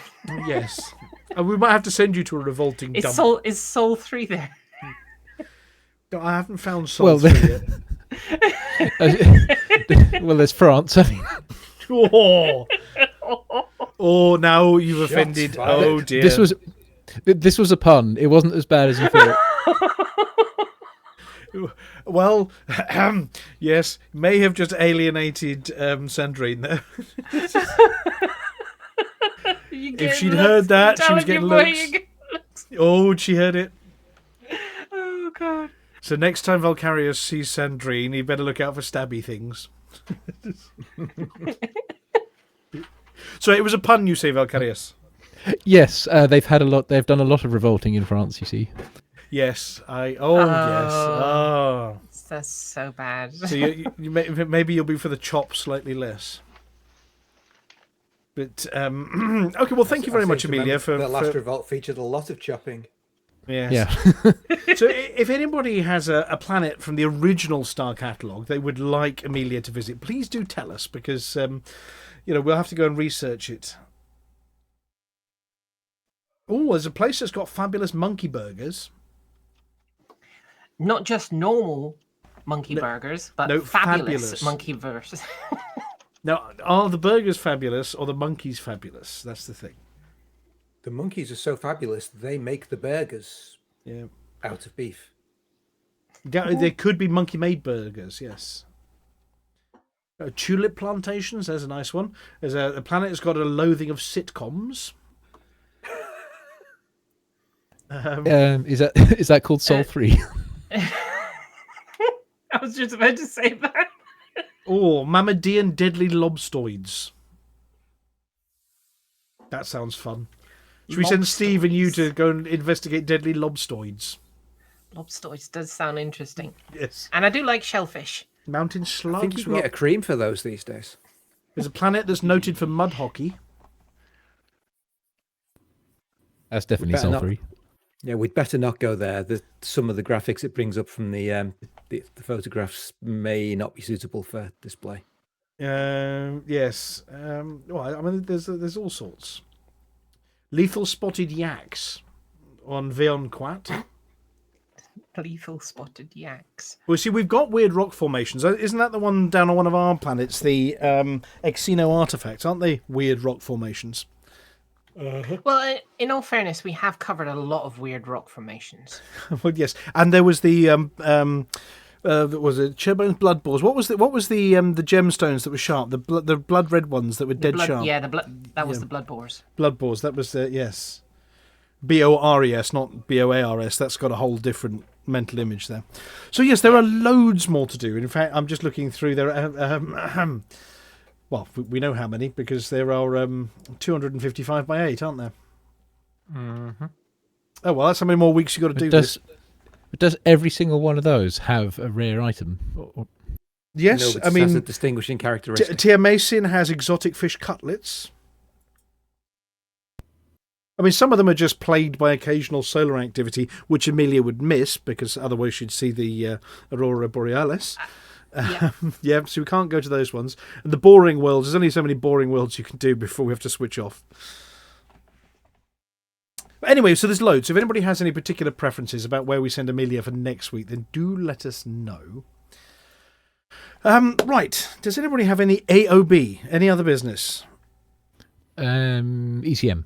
Yes. And we might have to send you to a revolting dump. Is Soul 3 there? No, I haven't found Soul 3 yet. Well, there's France. I mean. Oh, now you've offended. Oh, dear. This was a pun. It wasn't as bad as you thought. Well, yes, may have just alienated Sandrine there. If she'd heard that, she was getting looks. Oh, she heard it. Oh, God. So next time Valkyrius sees Sandrine, he better look out for stabby things. So it was a pun, you say, Valkyrius? Yes, they've done a lot of revolting in France, you see. Yes, yes. Oh. That's so bad. So maybe you'll be for the chop slightly less. But okay, well, thank you very much, Amelia. For the last revolt featured a lot of chopping. Yes. Yeah. So if anybody has a planet from the original Star Catalogue they would like Amelia to visit, please do tell us, because we'll have to go and research it. Oh, there's a place that's got fabulous monkey burgers. Not just normal monkey burgers, but fabulous monkey burgers. Now, are the burgers fabulous or the monkeys fabulous? That's the thing. The monkeys are so fabulous, they make the burgers out of beef. There could be monkey-made burgers, yes. Tulip plantations, there's a nice one. There's a planet that's got a loathing of sitcoms. Is that called Sol 3? I was just about to say that. Oh, Mammadian deadly lobstoids. That sounds fun. Should we send Steve and you to go and investigate deadly lobstoids? Lobstoids does sound interesting. Yes. And I do like shellfish. Mountain slugs. I think you can get a cream for those these days. There's a planet that's noted for mud hockey. That's definitely Sol 3. Yeah, we'd better not go there. Some of the graphics it brings up from the photographs may not be suitable for display. Yes. Well, I mean, there's all sorts. Lethal spotted yaks on Veon Quat. Lethal spotted yaks. Well, see, we've got weird rock formations. Isn't that the one down on one of our planets? The Exino artifacts, aren't they? Weird rock formations. Well, in all fairness, we have covered a lot of weird rock formations. Well, yes, and there was the was it Cherbone's blood balls? What was the gemstones that were sharp? The blood red ones that were dead sharp. Yeah, that was the blood boars. Blood boars. That was yes. BORES, not BOARS. That's got a whole different mental image there. So yes, there are loads more to do. In fact, I'm just looking through there. Well, we know how many, because there are 255 by 8, aren't there? Mm-hmm. Oh, well, that's how many more weeks you've got to do this. Does every single one of those have a rare item? Yes, no, I mean... that's a distinguishing characteristic. Tiamasin has exotic fish cutlets. I mean, some of them are just plagued by occasional solar activity, which Amelia would miss, because otherwise she'd see the Aurora Borealis. Yeah, so we can't go to those ones. And the boring worlds, there's only so many boring worlds you can do before we have to switch off. But anyway, so there's loads. So if anybody has any particular preferences about where we send Amelia for next week, then do let us know. Right, does anybody have any AOB, any other business? ECM.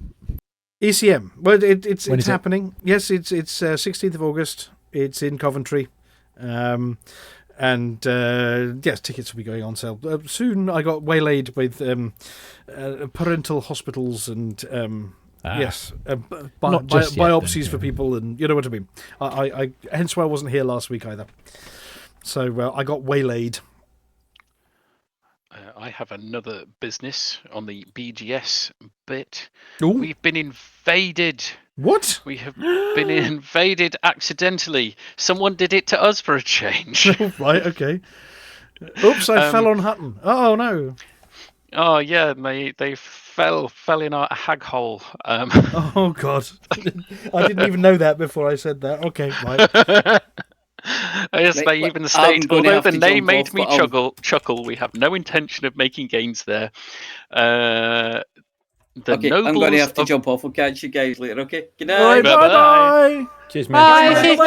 ECM. Well, it's happening. Yes, it's 16th of August. It's in Coventry. And yes, tickets will be going on sale soon. I got waylaid with parental hospitals and biopsies for people, and you know what I mean. I hence why I wasn't here last week either. So I got waylaid. I have another business on the BGS bit. Ooh. We've been invaded. What? We have been invaded accidentally. Someone did it to us for a change. Right, okay. Oops, I fell on Hutton. Oh, no. Oh, yeah, they fell in our hag hole. Oh, God. I didn't even know that before I said that. Okay, right. Yes, they even state, although the name made me chuckle, we have no intention of making gains there. Okay, I'm going to have to jump off. We'll catch you guys later, okay? Good night. Bye-bye. Cheers, mate.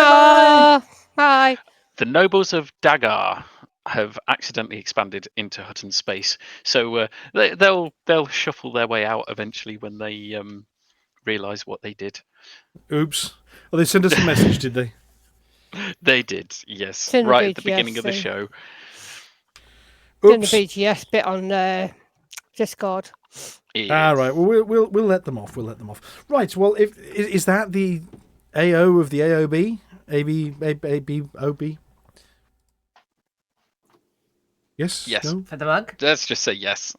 Bye. The nobles of Dagar have accidentally expanded into Hutton space, so they'll shuffle their way out eventually when they realise what they did. Oops. Well, they sent us a message, did they? They did, yes, Turn the right at the BGS beginning of the thing. show. Turn the Oops. BGS bit on Discord. Right. Well, we'll let them off. We'll let them off. Right. Well, is that the AO of the AOB? OB? Yes. Yes. No? For the mug? Let's just say yes.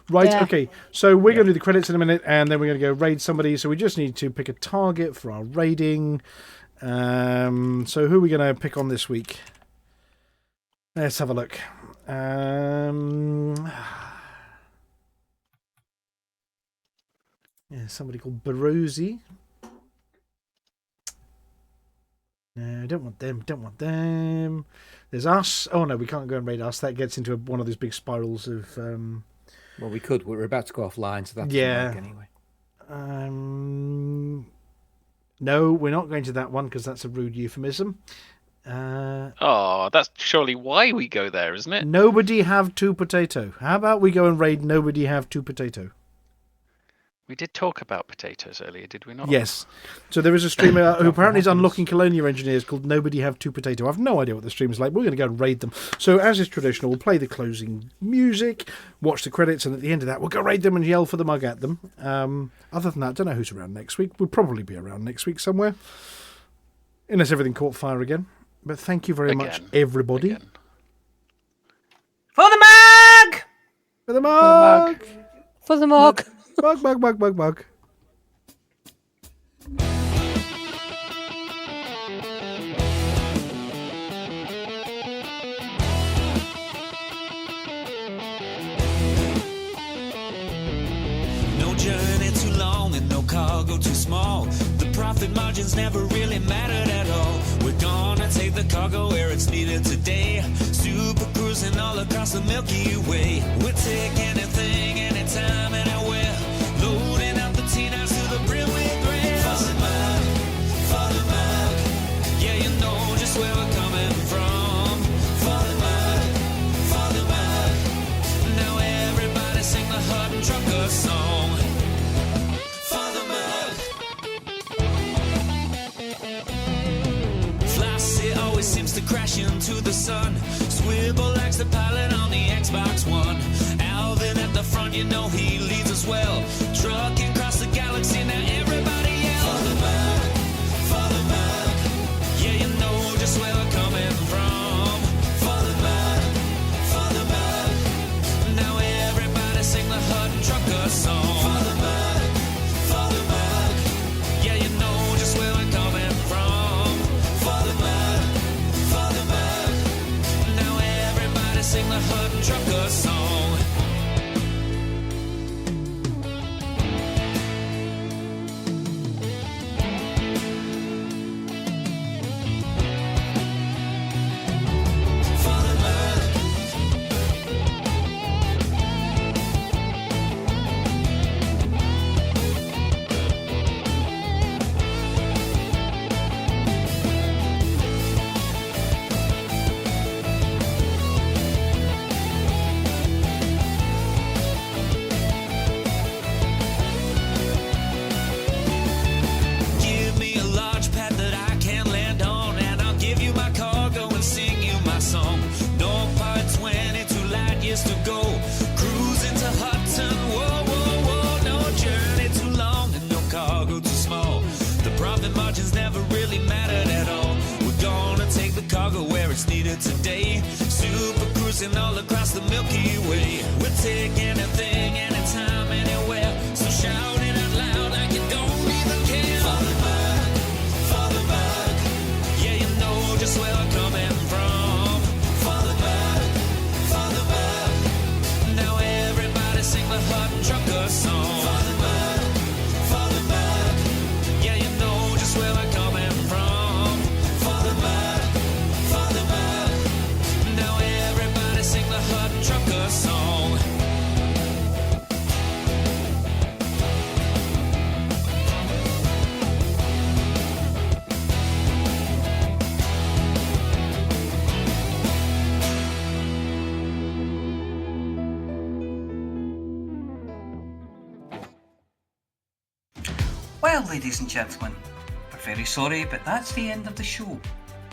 Right. Yeah. Okay. So we're going to do the credits in a minute, and then we're going to go raid somebody. So we just need to pick a target for our raiding. So who are we going to pick on this week? Let's have a look. Yeah, somebody called Barozzi. No, don't want them. Don't want them. There's us. Oh no, we can't go and raid us. That gets into one of those big spirals of. Well, we could. We're about to go offline, so that's Yeah. anyway. No, we're not going to that one because that's a rude euphemism. Oh, that's surely why we go there, isn't it? Nobody have 2 potato. How about we go and raid Nobody have 2 potato? We did talk about potatoes earlier, did we not? Yes. So there is a streamer who apparently is unlocking Colonia engineers called Nobody Have 2 Potato. I have no idea what the stream is like. We're going to go and raid them. So as is traditional, we'll play the closing music, watch the credits, and at the end of that, we'll go raid them and yell for the mug at them. Other than that, I don't know who's around next week. We'll probably be around next week somewhere. Unless everything caught fire again. But thank you very much, everybody. Again. For the mug! For the mug! For the mug. Mug. No journey too long and no cargo too small. The profit margins never really mattered at all. We're gonna take the cargo where it's needed today. Super cruising all across the Milky Way. We'll take anything, anytime, anywhere. Loading up the T-9s to the brim with grain. For the mug, yeah, you know just where we're coming from. For the mug, now everybody sing the Hutton Trucker song. For the mug. Flossy always seems to crash into the sun. Swivel likes the pilot on the Xbox One. Alvin at the front, you know he leads us well. Trucking across the galaxy, now everybody yell. For the mug, yeah, you know just where we're coming from. For the mug, now everybody sing the Hutton Trucker song. For the mug, yeah, you know just where we're coming from. For the mug, now everybody sing the Hutton Trucker song. Give me a large pad that I can land on, and I'll give you my cargo and sing you my song. No part 22 light years to go. Cruising to Hutton, whoa. No journey too long and no cargo too small. The profit margins never really mattered at all. We're gonna take the cargo where it's needed today. Super cruising all across the Milky Way. We'll take anything, anytime, anywhere. So shout it out loud like you don't even care. For the mug, yeah, you know just where we're coming from. For the mug, now everybody sing the Hutton Trucker song. For the mug, yeah, you know just where we're coming from. For the mug, now everybody sing the Hutton Trucker song. Well, ladies and gentlemen, we're very sorry, but that's the end of the show.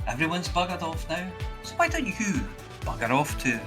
Everyone's buggered off now, so why don't you bugger off too?